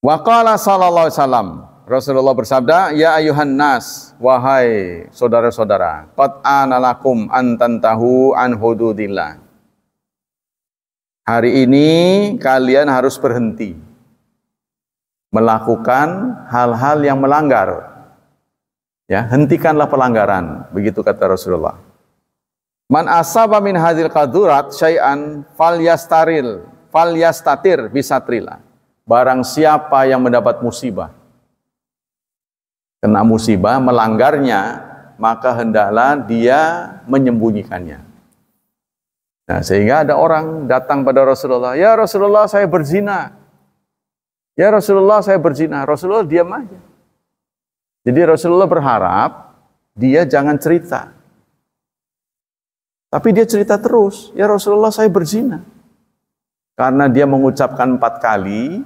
Wa qala sallallahu alaihi wasallam, Rasulullah bersabda, ya ayuhan nas, wahai saudara-saudara, qad ana lakum an tantahu an hududillah. Hari ini kalian harus berhenti melakukan hal-hal yang melanggar. Ya, hentikanlah pelanggaran, begitu kata Rasulullah. Man asaba min hadzal qadurat syai'an falyastatir bisatrillah. Barang siapa yang mendapat musibah, kena musibah, melanggarnya, maka hendaklah dia menyembunyikannya. Nah, sehingga ada orang datang pada Rasulullah, ya Rasulullah saya berzina. Ya Rasulullah saya berzina. Rasulullah diam aja. Jadi Rasulullah berharap dia jangan cerita. Tapi dia cerita terus, ya Rasulullah saya berzina. Karena dia mengucapkan 4 kali,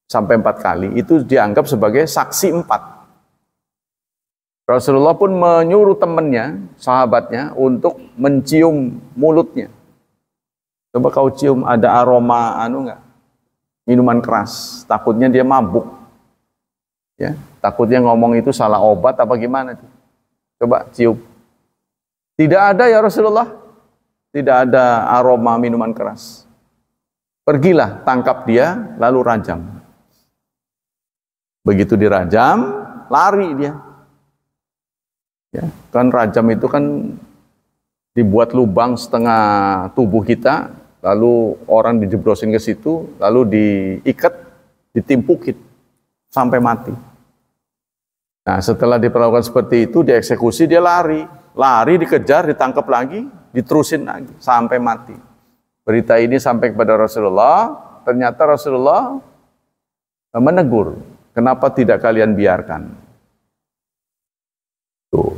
sampai 4 kali, itu dianggap sebagai saksi 4. Rasulullah pun menyuruh temannya, sahabatnya, untuk mencium mulutnya. Coba kau cium, ada aroma enggak? Minuman keras, takutnya dia mabuk. Ya, takutnya ngomong itu salah obat apa gimana tuh. Coba cium. Tidak ada ya Rasulullah. Tidak ada aroma minuman keras. Pergilah, tangkap dia, lalu rajam. Begitu dirajam, lari dia. Ya, kan rajam itu kan dibuat lubang setengah tubuh kita, lalu orang dijeblosin ke situ, lalu diikat, ditimpukin sampai mati. Nah, setelah diperlakukan seperti itu, dieksekusi, dia lari, dikejar, ditangkap lagi, diterusin lagi sampai mati. Berita ini sampai kepada Rasulullah, ternyata Rasulullah menegur, kenapa tidak kalian biarkan? Tuh.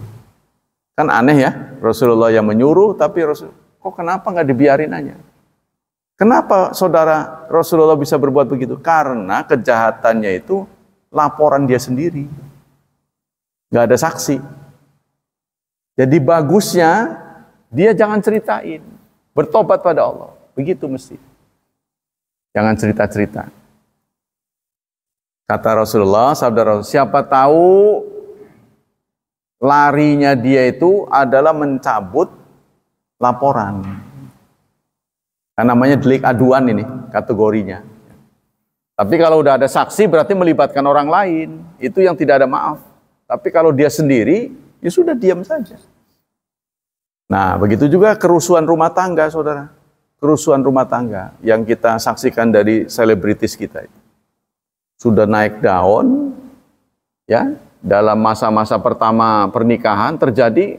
Kan aneh ya, Rasulullah yang menyuruh, tapi kok kenapa nggak dibiarin aja? Kenapa saudara Rasulullah bisa berbuat begitu? Karena kejahatannya itu laporan dia sendiri. Nggak ada saksi. Jadi bagusnya dia jangan ceritain. Bertobat pada Allah. Begitu mesti. Jangan cerita-cerita. Kata Rasulullah, sabda Rasul, siapa tahu larinya dia itu adalah mencabut laporan. Kan namanya delik aduan ini kategorinya. Tapi kalau udah ada saksi berarti melibatkan orang lain. Itu yang tidak ada maaf. Tapi kalau dia sendiri, ya sudah diam saja. Nah, begitu juga kerusuhan rumah tangga, saudara. Kerusuhan rumah tangga yang kita saksikan dari selebritis kita itu. Sudah naik daun, ya, dalam masa-masa pertama pernikahan terjadi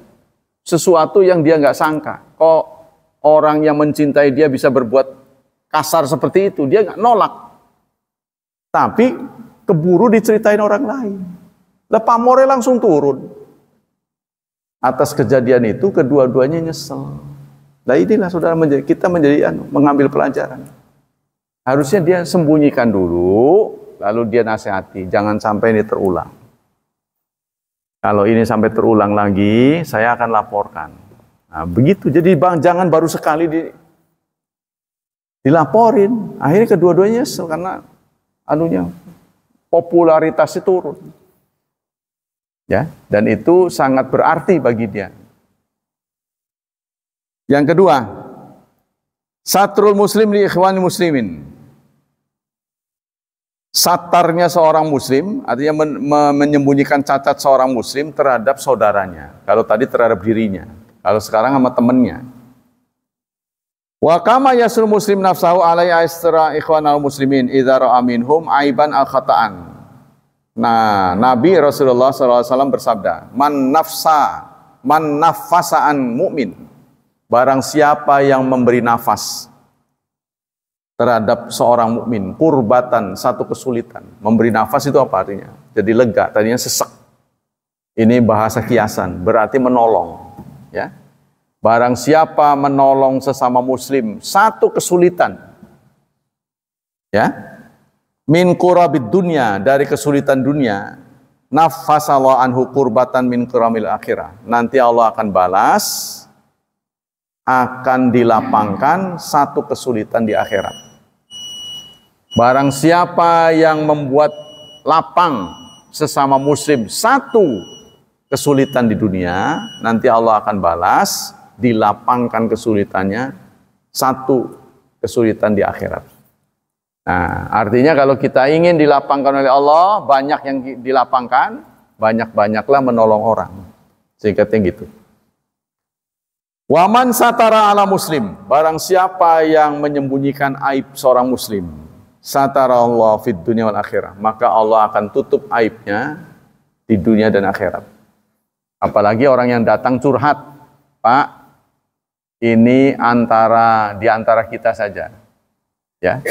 sesuatu yang dia nggak sangka. Kok orang yang mencintai dia bisa berbuat kasar seperti itu? Dia nggak nolak. Tapi keburu diceritain orang lain. Lah pamornya langsung turun. Atas kejadian itu kedua-duanya nyesel. Nah inilah saudara kita menjadi mengambil pelajaran. Harusnya dia sembunyikan dulu, lalu dia nasihati, jangan sampai ini terulang. Kalau ini sampai terulang lagi, saya akan laporkan. Nah, begitu. Jadi jangan baru sekali dilaporin. Akhirnya kedua-duanya nyesel karena popularitasnya turun. Ya, dan itu sangat berarti bagi dia. Yang kedua, satrul muslim li ikhwani muslimin. Satarnya seorang muslim, artinya menyembunyikan cacat seorang muslim terhadap saudaranya. Kalau tadi terhadap dirinya, kalau sekarang sama temannya. Wa kama yasrul muslim nafsahu alai aistra ikhwanal muslimin idza ra'a minhum aiban al khata'an. Nah, Nabi Rasulullah SAW bersabda, man nafasa'an mu'min. Barang siapa yang memberi nafas terhadap seorang mukmin, kurbatan, satu kesulitan. Memberi nafas itu apa artinya? Jadi lega, tadinya sesek. Ini bahasa kiasan, berarti menolong. Ya, barang siapa menolong sesama muslim satu kesulitan, ya, min kurabid dunya, dari kesulitan dunia, nafasallahu anhu kurbatan min kuramil akhirah. Nanti Allah akan balas, akan dilapangkan satu kesulitan di akhirat. Barang siapa yang membuat lapang sesama muslim satu kesulitan di dunia, nanti Allah akan balas, dilapangkan kesulitannya satu kesulitan di akhirat. Nah, artinya kalau kita ingin dilapangkan oleh Allah, banyak yang dilapangkan, banyak-banyaklah menolong orang. Singkatnya gitu. Waman satara ala muslim, barang siapa yang menyembunyikan aib seorang muslim, satara Allah fid dunya wal akhirah, maka Allah akan tutup aibnya di dunia dan akhirat. Apalagi orang yang datang curhat, Pak, ini di antara kita saja, ya,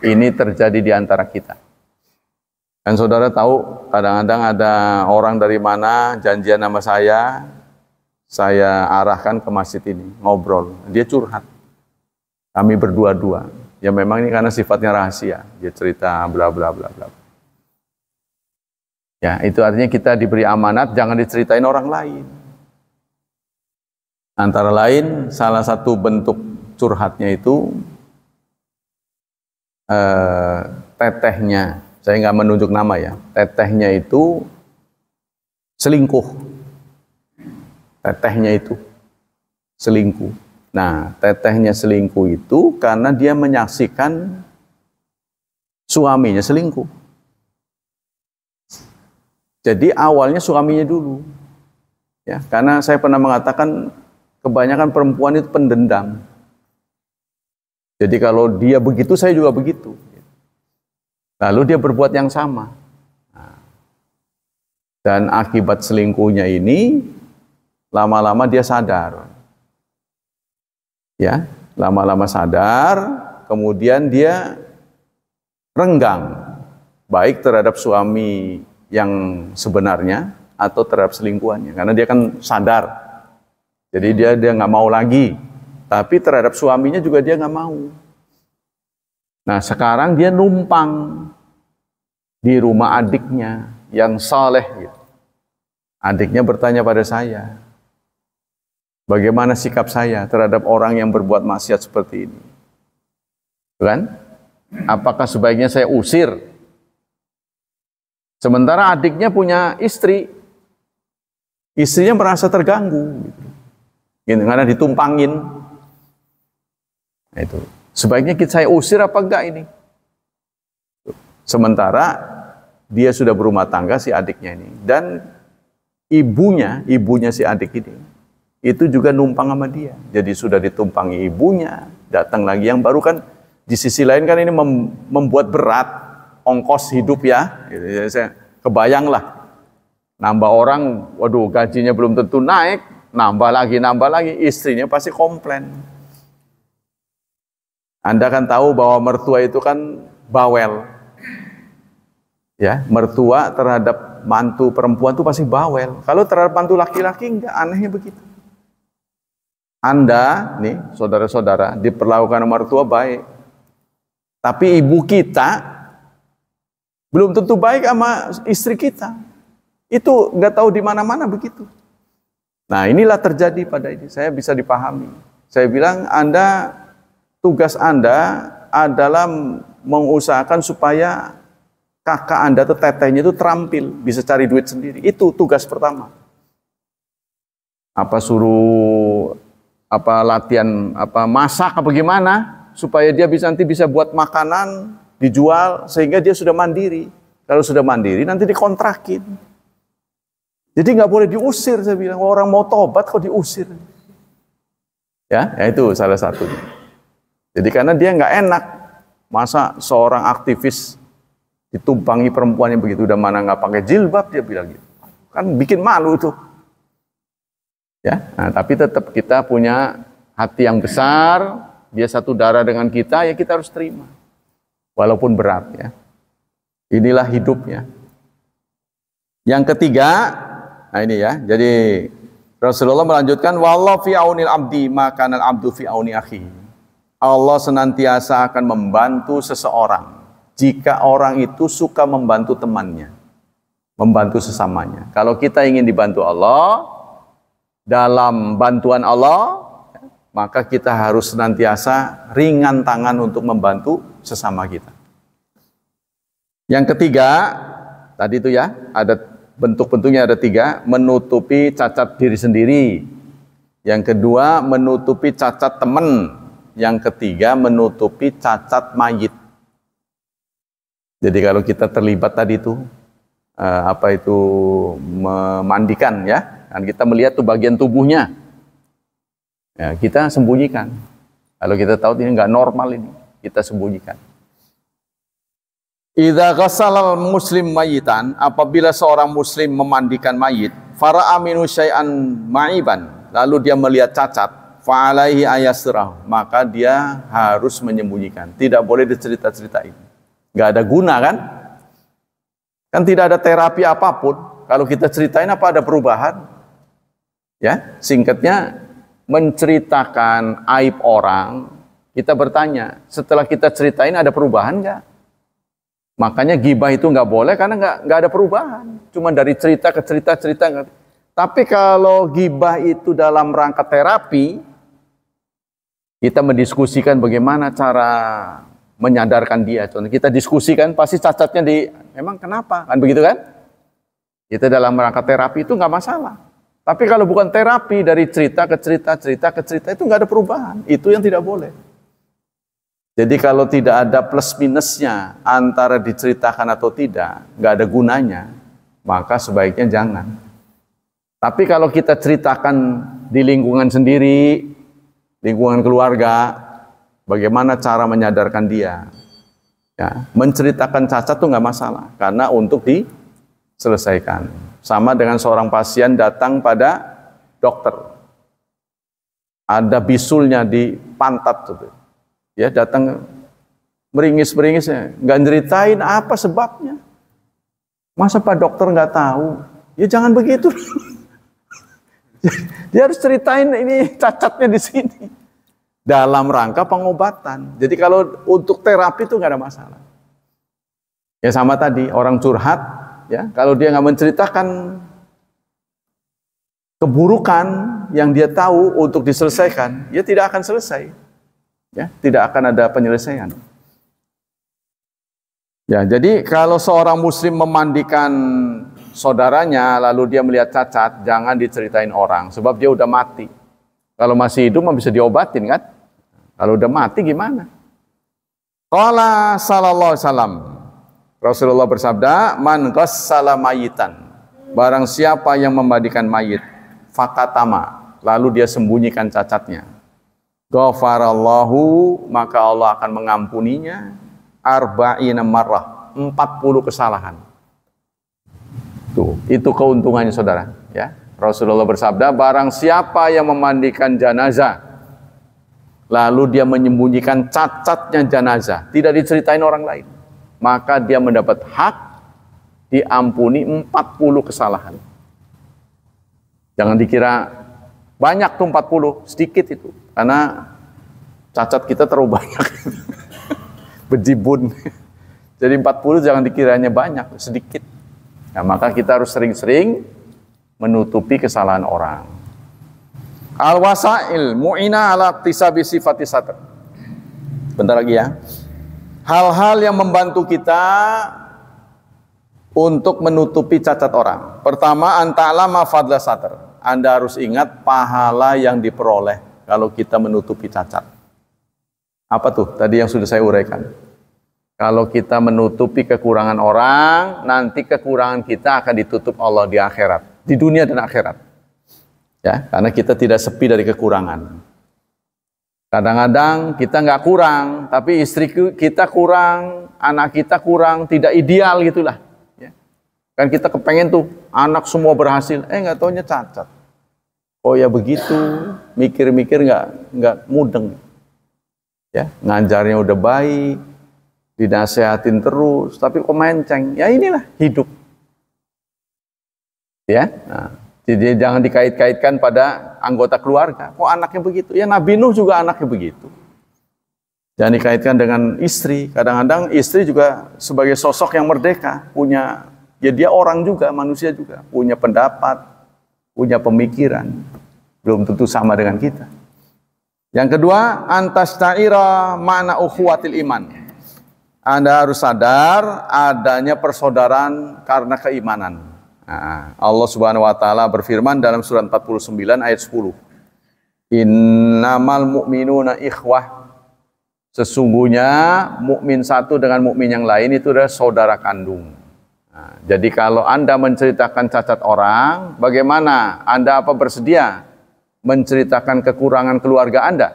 ini terjadi di antara kita. Dan saudara tahu, kadang-kadang ada orang dari mana janjian sama saya arahkan ke masjid ini, ngobrol. Dia curhat. Kami berdua-dua. Ya memang ini karena sifatnya rahasia. Dia cerita bla bla bla bla. Ya, itu artinya kita diberi amanat jangan diceritain orang lain. Antara lain salah satu bentuk curhatnya itu tetehnya. Saya nggak menunjuk nama ya. Tetehnya itu selingkuh. Tetehnya itu selingkuh. Nah, tetehnya selingkuh itu karena dia menyaksikan suaminya selingkuh. Jadi awalnya suaminya dulu. Ya, karena saya pernah mengatakan kebanyakan perempuan itu pendendam. Jadi kalau dia begitu, saya juga begitu. Lalu dia berbuat yang sama. Nah, dan akibat selingkuhnya ini lama-lama dia sadar. Ya, lama-lama sadar, kemudian dia renggang, baik terhadap suami yang sebenarnya atau terhadap selingkuhannya, karena dia kan sadar. Jadi dia nggak mau lagi, tapi terhadap suaminya juga dia nggak mau. Nah, sekarang dia numpang di rumah adiknya yang saleh. Gitu. Adiknya bertanya pada saya, bagaimana sikap saya terhadap orang yang berbuat maksiat seperti ini? Kan? Apakah sebaiknya saya usir? Sementara adiknya punya istri. Istrinya merasa terganggu. Gitu, karena ditumpangin. Nah, itu. Sebaiknya saya usir apa enggak ini? Sementara dia sudah berumah tangga si adiknya ini. Dan ibunya si adik ini, itu juga numpang sama dia. Jadi sudah ditumpangi ibunya, datang lagi yang baru kan. Di sisi lain kan ini membuat berat ongkos hidup ya. Saya kebayang lah, nambah orang, waduh gajinya belum tentu naik, nambah lagi, istrinya pasti komplain. Anda kan tahu bahwa mertua itu kan bawel. Ya, mertua terhadap mantu perempuan itu pasti bawel. Kalau terhadap mantu laki-laki enggak, anehnya begitu. Anda, nih saudara-saudara, diperlakukan mertua baik. Tapi ibu kita belum tentu baik sama istri kita. Itu nggak tahu di mana-mana begitu. Nah inilah terjadi pada ini. Saya bisa dipahami. Saya bilang tugas Anda adalah mengusahakan supaya kakak Anda atau tetehnya itu terampil, bisa cari duit sendiri. Itu tugas pertama. Apa suruh latihan masak apa gimana supaya dia nanti bisa buat makanan dijual sehingga dia sudah mandiri. Kalau sudah mandiri nanti dikontrakin. Jadi nggak boleh diusir, saya bilang. Orang mau tobat kok diusir. Ya itu salah satunya. Jadi karena dia nggak enak, masa seorang aktivis ditumpangi perempuan yang begitu, udah mana nggak pakai jilbab, dia bilang gitu. Kan bikin malu itu. Ya, nah, tapi tetap kita punya hati yang besar, dia satu darah dengan kita, ya kita harus terima. Walaupun berat ya. Inilah hidupnya. Yang ketiga, nah ini ya, jadi Rasulullah melanjutkan, wallahu fi aunil abdi maka al abdu fi auni akhi. Allah senantiasa akan membantu seseorang jika orang itu suka membantu temannya, membantu sesamanya. Kalau kita ingin dibantu Allah, dalam bantuan Allah, maka kita harus senantiasa ringan tangan untuk membantu sesama kita. Yang ketiga, tadi itu ya, ada bentuk-bentuknya ada 3, menutupi cacat diri sendiri. Yang kedua, menutupi cacat teman. Yang ketiga, menutupi cacat mayit. Jadi kalau kita terlibat tadi itu, memandikan ya, kan kita melihat tuh bagian tubuhnya, ya, kita sembunyikan. Kalau kita tahu ini nggak normal ini, kita sembunyikan. Idza ghassala muslim mayitan, apabila seorang muslim memandikan mayit, fara'a minhu syai'an ma'iban, lalu dia melihat cacat, fa'alaihi ayasrah, maka dia harus menyembunyikan. Tidak boleh dicerita-ceritain. Nggak ada guna kan? Kan tidak ada terapi apapun. Kalau kita ceritain apa ada perubahan? Ya, singkatnya menceritakan aib orang, kita bertanya, setelah kita ceritain ada perubahan nggak? Makanya gibah itu nggak boleh karena nggak ada perubahan, cuma dari cerita ke cerita. Tapi kalau gibah itu dalam rangka terapi, kita mendiskusikan bagaimana cara menyadarkan dia. Contoh kita diskusikan, pasti cacatnya memang kenapa? Kan begitu kan? Kita dalam rangka terapi itu nggak masalah. Tapi kalau bukan terapi, dari cerita ke cerita itu nggak ada perubahan. Itu yang tidak boleh. Jadi kalau tidak ada plus minusnya antara diceritakan atau tidak, nggak ada gunanya, maka sebaiknya jangan. Tapi kalau kita ceritakan di lingkungan sendiri, lingkungan keluarga, bagaimana cara menyadarkan dia, ya, menceritakan cacat itu nggak masalah, karena untuk diselesaikan. Sama dengan seorang pasien datang pada dokter, ada bisulnya di pantat, ya datang meringis, nggak ceritain apa sebabnya. Masa Pak dokter nggak tahu? Ya jangan begitu. Dia harus ceritain ini cacatnya di sini. Dalam rangka pengobatan. Jadi kalau untuk terapi itu nggak ada masalah. Ya sama tadi orang curhat. Ya, kalau dia nggak menceritakan keburukan yang dia tahu untuk diselesaikan, ya tidak akan selesai. Ya, tidak akan ada penyelesaian. Ya, jadi kalau seorang muslim memandikan saudaranya lalu dia melihat cacat, jangan diceritain orang sebab dia udah mati. Kalau masih hidup bisa diobatin kan? Kalau udah mati gimana? Qala sallallahu alaihi wasallam, Rasulullah bersabda, man ghassala mayitan, barang siapa yang memandikan mayit, fakatama, lalu dia sembunyikan cacatnya. Ghafarallahu, maka Allah akan mengampuninya arba'ina marrah, 40 kesalahan. Tuh, itu keuntungannya saudara, ya. Rasulullah bersabda, barang siapa yang memandikan jenazah lalu dia menyembunyikan cacatnya jenazah, tidak diceritain orang lain, maka dia mendapat hak diampuni 40 kesalahan. Jangan dikira banyak tuh 40, sedikit itu. Karena cacat kita terlalu banyak. Bejibun. Jadi 40 jangan dikiranya banyak, sedikit. Nah, maka kita harus sering-sering menutupi kesalahan orang. Al-wasail mu'ina ala tisabi sifati satr. Bentar lagi ya. Hal-hal yang membantu kita untuk menutupi cacat orang. Pertama, anta'lama fadla satr. Anda harus ingat pahala yang diperoleh kalau kita menutupi cacat. Apa tuh? Tadi yang sudah saya uraikan. Kalau kita menutupi kekurangan orang, nanti kekurangan kita akan ditutup Allah di akhirat, di dunia dan akhirat. Ya, karena kita tidak sepi dari kekurangan. Kadang-kadang kita nggak kurang, tapi istri kita kurang, anak kita kurang, tidak ideal gitulah. Ya. Kan kita kepengen tuh anak semua berhasil, nggak taunya cacat. Oh ya begitu, mikir-mikir nggak mudeng. Ya, ngajarnya udah baik, dinasehatin terus, tapi kok menceng. Ya inilah hidup. Ya, nah, jadi jangan dikait-kaitkan pada anggota keluarga. Kok anaknya begitu? Ya Nabi Nuh juga anaknya begitu. Jangan dikaitkan dengan istri. Kadang-kadang istri juga sebagai sosok yang merdeka, punya, ya dia orang juga, manusia juga, punya pendapat, punya pemikiran, belum tentu sama dengan kita. Yang kedua, antastaira makna ukhuwatil iman. Anda harus sadar adanya persaudaraan karena keimanan. Nah, Allah Subhanahu wa taala berfirman dalam surat 49 ayat 10. Innamal mu'minuna ikhwah. Sesungguhnya mukmin satu dengan mukmin yang lain itu adalah saudara kandung. Nah, jadi kalau Anda menceritakan cacat orang, bagaimana? Anda apa bersedia menceritakan kekurangan keluarga Anda?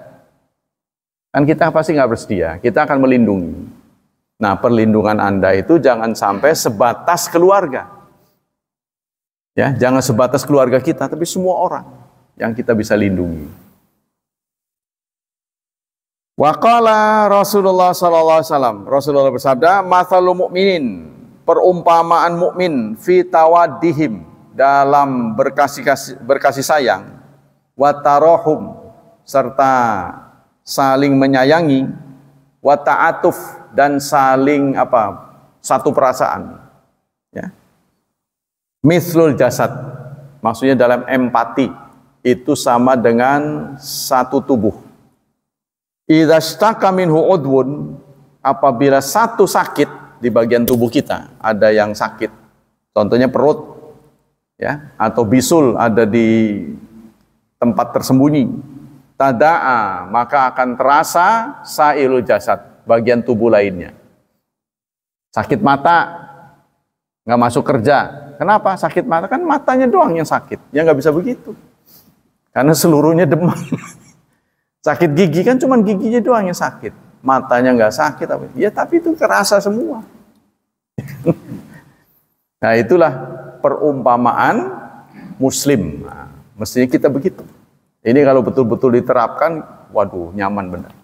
Kan kita pasti nggak bersedia, kita akan melindungi. Nah, perlindungan Anda itu jangan sampai sebatas keluarga. Ya, jangan sebatas keluarga kita, tapi semua orang yang kita bisa lindungi. Waqala Rasulullah sallallahu alaihi wasallam, Rasulullah bersabda, "Matsalul mu'minin," perumpamaan mukmin fi tawaddihim, dalam berkasih sayang, wa tarahum, serta saling menyayangi, wa ta'atuf, dan saling satu perasaan, ya. Mithlul jasad, maksudnya dalam empati itu sama dengan satu tubuh. Idza ishtaka minhu udwun, apabila satu sakit di bagian tubuh kita, ada yang sakit, contohnya perut, ya, atau bisul ada di tempat tersembunyi, tada'a, maka akan terasa sailul jasad, bagian tubuh lainnya. Sakit mata, nggak masuk kerja. Kenapa sakit mata? Kan matanya doang yang sakit, ya nggak bisa begitu, karena seluruhnya demam. Sakit gigi kan cuma giginya doang yang sakit, matanya nggak sakit, tapi itu kerasa semua. Nah, itulah perumpamaan muslim. Nah, mestinya kita begitu. Ini kalau betul-betul diterapkan, waduh, nyaman benar.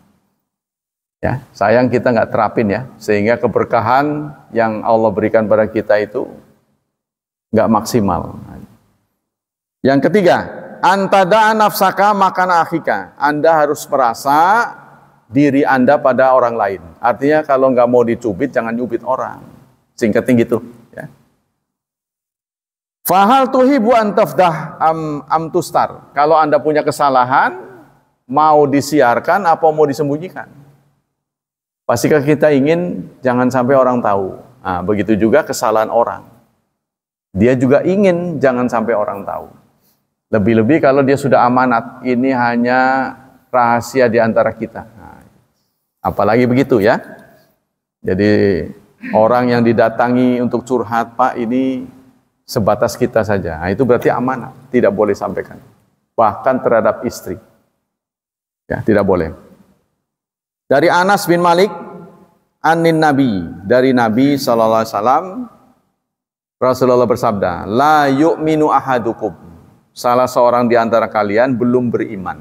Ya, sayang kita nggak terapin ya, sehingga keberkahan yang Allah berikan pada kita itu nggak maksimal. Yang ketiga, antada nafsaka makana akhika. Anda harus merasa diri Anda pada orang lain. Artinya kalau nggak mau dicubit, jangan nyubit orang. Singkatnya gitu. Ya. Fahal tuhibu antafdah am tustar. Kalau Anda punya kesalahan, mau disiarkan apa mau disembunyikan? Pastikan kita ingin jangan sampai orang tahu. Nah, begitu juga kesalahan orang. Dia juga ingin jangan sampai orang tahu. Lebih-lebih kalau dia sudah amanat, ini hanya rahasia di antara kita. Nah, apalagi begitu ya. Jadi orang yang didatangi untuk curhat, Pak, ini sebatas kita saja. Nah, itu berarti amanat, tidak boleh sampaikan. bahkan terhadap istri. Ya, tidak boleh. Dari Anas bin Malik anin Nabi, dari Nabi sallallahu alaihi wasallam, Rasulullah bersabda, la yu'minu ahadukum, salah seorang di antara kalian belum beriman.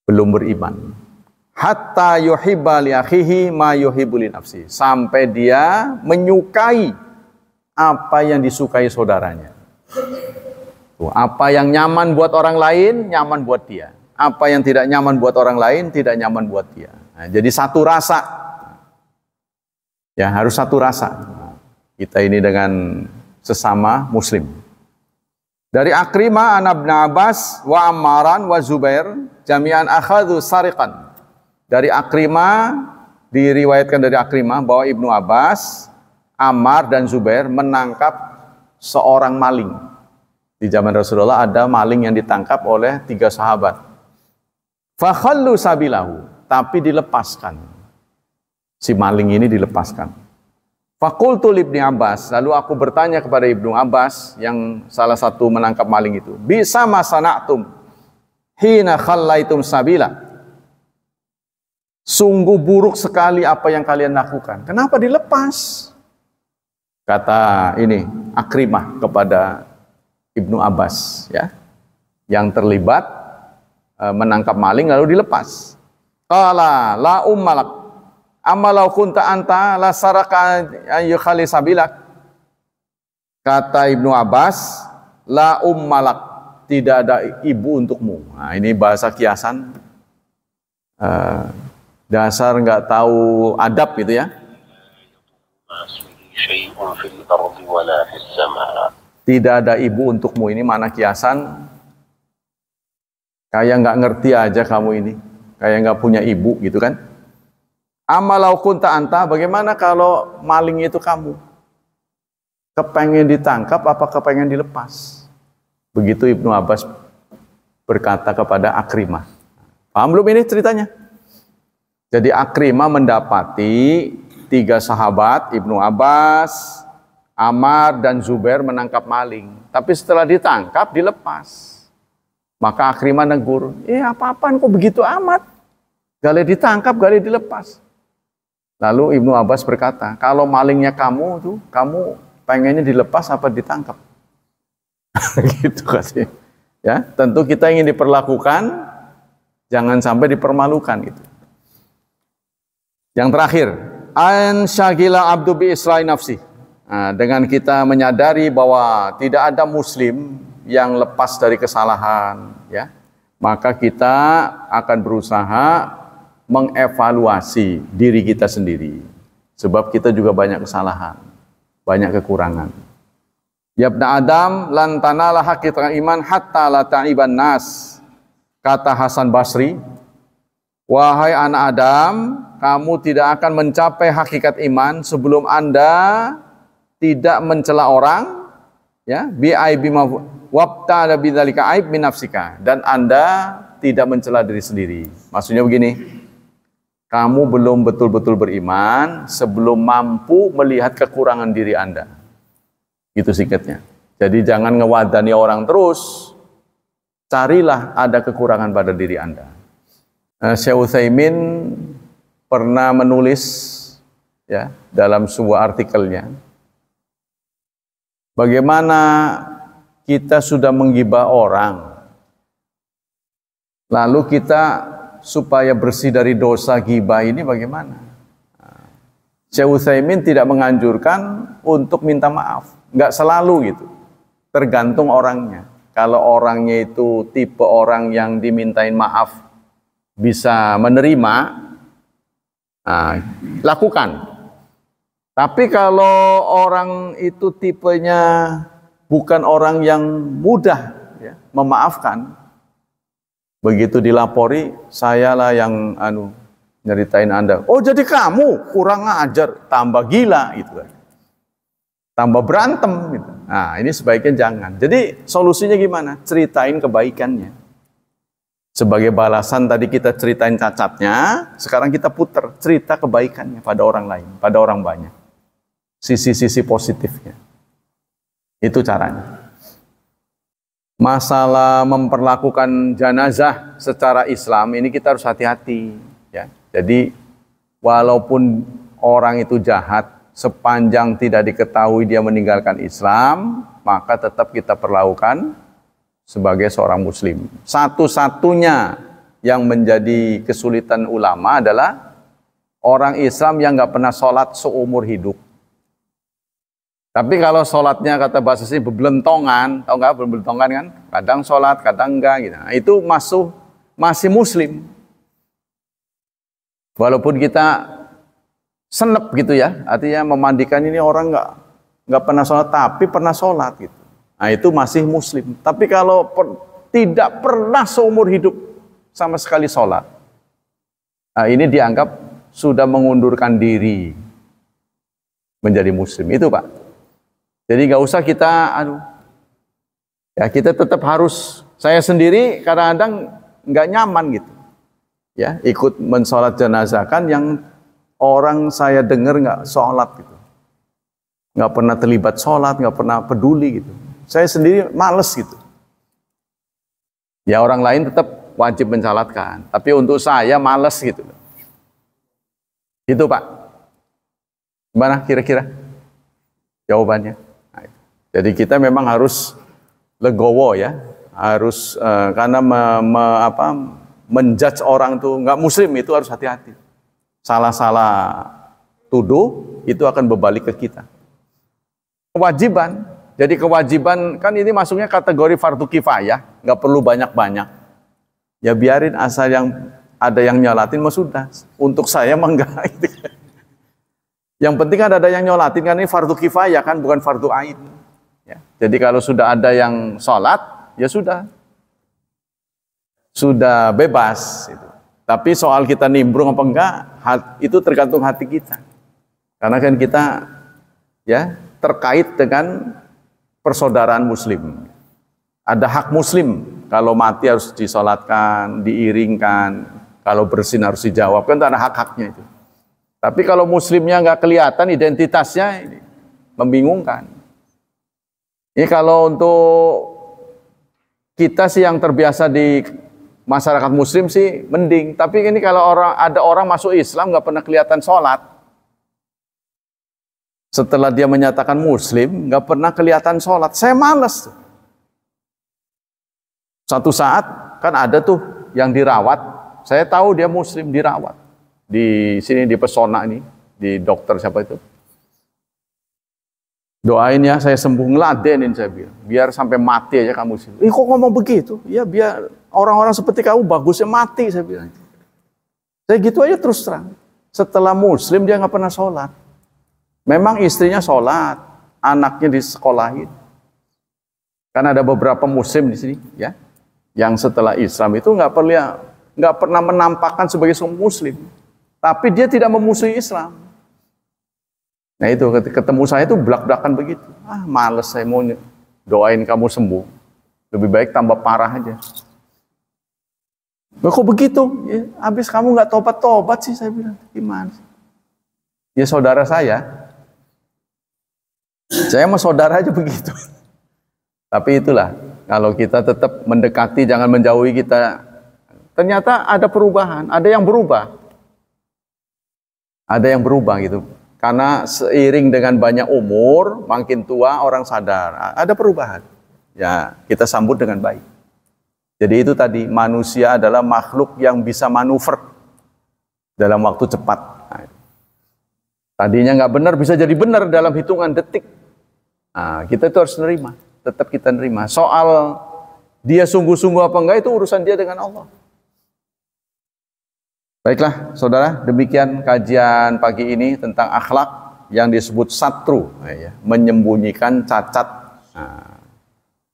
Belum beriman. Hatta yuhibba li akhihi ma yuhibbu li nafsi, sampai dia menyukai apa yang disukai saudaranya. Apa yang nyaman buat orang lain, nyaman buat dia. Apa yang tidak nyaman buat orang lain, tidak nyaman buat dia. Nah, jadi satu rasa. Ya, harus satu rasa. Kita ini dengan sesama muslim. Dari Akrimah an Ibnu Abbas wa Ammaran wa Zubair jami'an akhadhu sariqan. Dari Akrimah, diriwayatkan dari Akrimah bahwa Ibnu Abbas, Ammar dan Zubair menangkap seorang maling. Di zaman Rasulullah ada maling yang ditangkap oleh 3 sahabat. Fakhallu sabilahu, tapi dilepaskan. Si maling ini dilepaskan. Fakultu libni Abbas, lalu aku bertanya kepada Ibnu Abbas yang salah satu menangkap maling itu, bisa masana'tum hina khallaitum sabila, sungguh buruk sekali apa yang kalian lakukan, kenapa dilepas? Kata ini Akrimah kepada Ibnu Abbas, ya, yang terlibat menangkap maling lalu dilepas. Qala la ummalak amalau kunta anta la saraka yukhali sabilak. Kata Ibnu Abbas, la ummalak, tidak ada ibu untukmu. Nah, ini bahasa kiasan, dasar nggak tahu adab gitu ya. Tidak ada ibu untukmu, ini mana kiasan, kayak nggak ngerti aja kamu ini, kayak nggak punya ibu gitu kan. Amalau kunta anta, bagaimana kalau maling itu kamu? Kepengen ditangkap apa kepengen dilepas? Begitu Ibnu Abbas berkata kepada Akrimah. Paham belum ini ceritanya? Jadi Akrimah mendapati 3 sahabat, Ibnu Abbas, Ammar dan Zubair menangkap maling. Tapi setelah ditangkap dilepas. Maka Akrimah negur, apa-apaan kok begitu amat? Gale ditangkap, gale dilepas. Lalu Ibnu Abbas berkata, kalau malingnya kamu tuh, kamu pengennya dilepas apa ditangkap? Gitu katanya. Ya, tentu kita ingin diperlakukan, jangan sampai dipermalukan gitu. Yang terakhir, an syagila abdu bi islahi nafsi. Nah, dengan kita menyadari bahwa tidak ada muslim yang lepas dari kesalahan, ya, maka kita akan berusaha mengevaluasi diri kita sendiri, sebab kita juga banyak kesalahan, banyak kekurangan. Ya ibna Adam lan tanala haqiqatal iman hatta la ta'iban nas. Kata Hasan Basri, wahai anak Adam, kamu tidak akan mencapai hakikat iman sebelum Anda tidak mencela orang, ya, bi aibi wabta bidzalika aib min nafsika, dan Anda tidak mencela diri sendiri. Maksudnya begini, kamu belum betul-betul beriman sebelum mampu melihat kekurangan diri Anda. Itu singkatnya. Jadi jangan ngewadani orang terus. Carilah ada kekurangan pada diri Anda. Syekh Utsaimin pernah menulis, ya, dalam sebuah artikelnya, bagaimana kita sudah menggibah orang, lalu kita supaya bersih dari dosa ghibah ini bagaimana? Syekh Utsaimin tidak menganjurkan untuk minta maaf, nggak selalu gitu, tergantung orangnya. Kalau orangnya itu tipe orang yang dimintain maaf bisa menerima, lakukan. Tapi kalau orang itu tipenya bukan orang yang mudah, ya, memaafkan, begitu dilapori, sayalah yang nyeritain Anda. Oh, jadi kamu kurang ajar, tambah gila gitu kan. Tambah berantem gitu. Nah, ini sebaiknya jangan. Jadi solusinya gimana? Ceritain kebaikannya. Sebagai balasan tadi kita ceritain cacatnya, sekarang kita puter cerita kebaikannya pada orang lain, pada orang banyak. Sisi-sisi positifnya. Itu caranya. masalah memperlakukan jenazah secara Islam ini kita harus hati-hati, ya. Jadi walaupun orang itu jahat, sepanjang tidak diketahui dia meninggalkan Islam, maka tetap kita perlakukan sebagai seorang muslim. Satu-satunya yang menjadi kesulitan ulama adalah orang Islam yang nggak pernah sholat seumur hidup. Tapi kalau sholatnya kata bahasa sini bebelentongan, tahu nggak bebelentongan kan? Kadang sholat, kadang enggak gitu. Nah, itu masih muslim. Walaupun kita senep gitu ya, artinya memandikan ini orang nggak pernah sholat tapi pernah sholat gitu. Nah itu masih muslim. Tapi kalau tidak pernah seumur hidup sama sekali sholat, nah ini dianggap sudah mengundurkan diri menjadi muslim. Itu Pak. Jadi nggak usah kita, ya kita tetap harus, saya sendiri kadang-kadang nggak nyaman gitu, ya ikut mensolat jenazah kan yang orang saya dengar nggak sholat gitu, nggak pernah terlibat sholat, nggak pernah peduli gitu. Saya sendiri males gitu. Ya orang lain tetap wajib mensalatkan, tapi untuk saya males gitu. Itu Pak. Gimana kira-kira jawabannya? Jadi kita memang harus legowo ya, harus karena menjudge orang tuh nggak muslim itu harus hati-hati. Salah-salah tuduh itu akan berbalik ke kita. Kewajiban, jadi kewajiban kan ini masuknya kategori fardu kifayah, nggak perlu banyak-banyak. Ya biarin asal yang ada yang nyolatin mah sudah. Untuk saya mah enggak. Yang penting kan ada yang nyolatin kan ini fardu kifayah kan bukan fardu ain. Ya. Jadi kalau sudah ada yang sholat, ya sudah bebas. Gitu. Tapi soal kita nimbrung apa enggak, itu tergantung hati kita. Karena kan kita ya terkait dengan persaudaraan muslim. Ada hak muslim, kalau mati harus disolatkan, diiringkan, kalau bersin harus dijawab, kan ada hak-haknya itu. Tapi kalau muslimnya nggak kelihatan identitasnya, ini membingungkan. Ini kalau untuk kita sih yang terbiasa di masyarakat muslim sih mending. Tapi ini kalau ada orang masuk Islam nggak pernah kelihatan sholat. Setelah dia menyatakan muslim nggak pernah kelihatan sholat. Saya males. Satu saat kan ada tuh yang dirawat. Saya tahu dia muslim dirawat. Di sini di Pesona ini. Di dokter siapa itu. Doain ya saya sembuh, ngeladenin saya bilang. Biar sampai mati aja kamu sih. Kok ngomong begitu? Ya biar orang-orang seperti kamu bagusnya mati saya bilang. Saya gitu aja terus terang. Setelah muslim dia nggak pernah sholat. Memang istrinya sholat, anaknya disekolahin. Karena ada beberapa muslim di sini, ya, yang setelah Islam itu nggak pernah menampakkan sebagai seorang muslim. Tapi dia tidak memusuhi Islam. Nah itu ketemu saya itu belak-belakan begitu. Males saya mau doain kamu sembuh. Lebih baik tambah parah aja. Kok begitu? Ya, habis kamu nggak tobat-tobat sih saya bilang. Gimana? Ya saudara saya. Saya sama saudara aja begitu. Tapi itulah. Kalau kita tetap mendekati, jangan menjauhi kita. Ternyata ada perubahan. Ada yang berubah. Ada yang berubah gitu. Karena seiring dengan banyak umur, makin tua orang sadar. Ada perubahan. Ya, kita sambut dengan baik. Jadi itu tadi, manusia adalah makhluk yang bisa manuver dalam waktu cepat. Nah, tadinya nggak benar, bisa jadi benar dalam hitungan detik. Nah, kita itu harus nerima. Tetap kita nerima. Soal dia sungguh-sungguh apa enggak, itu urusan dia dengan Allah. Baiklah, saudara, demikian kajian pagi ini tentang akhlak yang disebut satru, menyembunyikan cacat,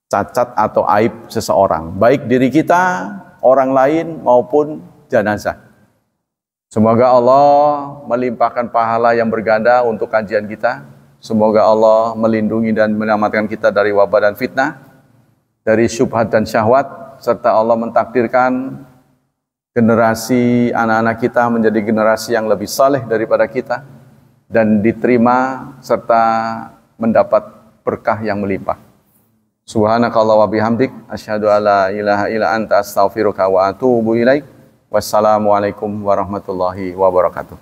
cacat atau aib seseorang, baik diri kita, orang lain maupun jenazah. Semoga Allah melimpahkan pahala yang berganda untuk kajian kita. Semoga Allah melindungi dan menyelamatkan kita dari wabah dan fitnah, dari syubhat dan syahwat, serta Allah mentakdirkan generasi anak-anak kita menjadi generasi yang lebih saleh daripada kita dan diterima serta mendapat berkah yang melimpah. Subhanakallah wa bihamdik asyhadu alla ilaha illa anta astaghfiruka wa atubu ilaik. Wassalamualaikum warahmatullahi wabarakatuh.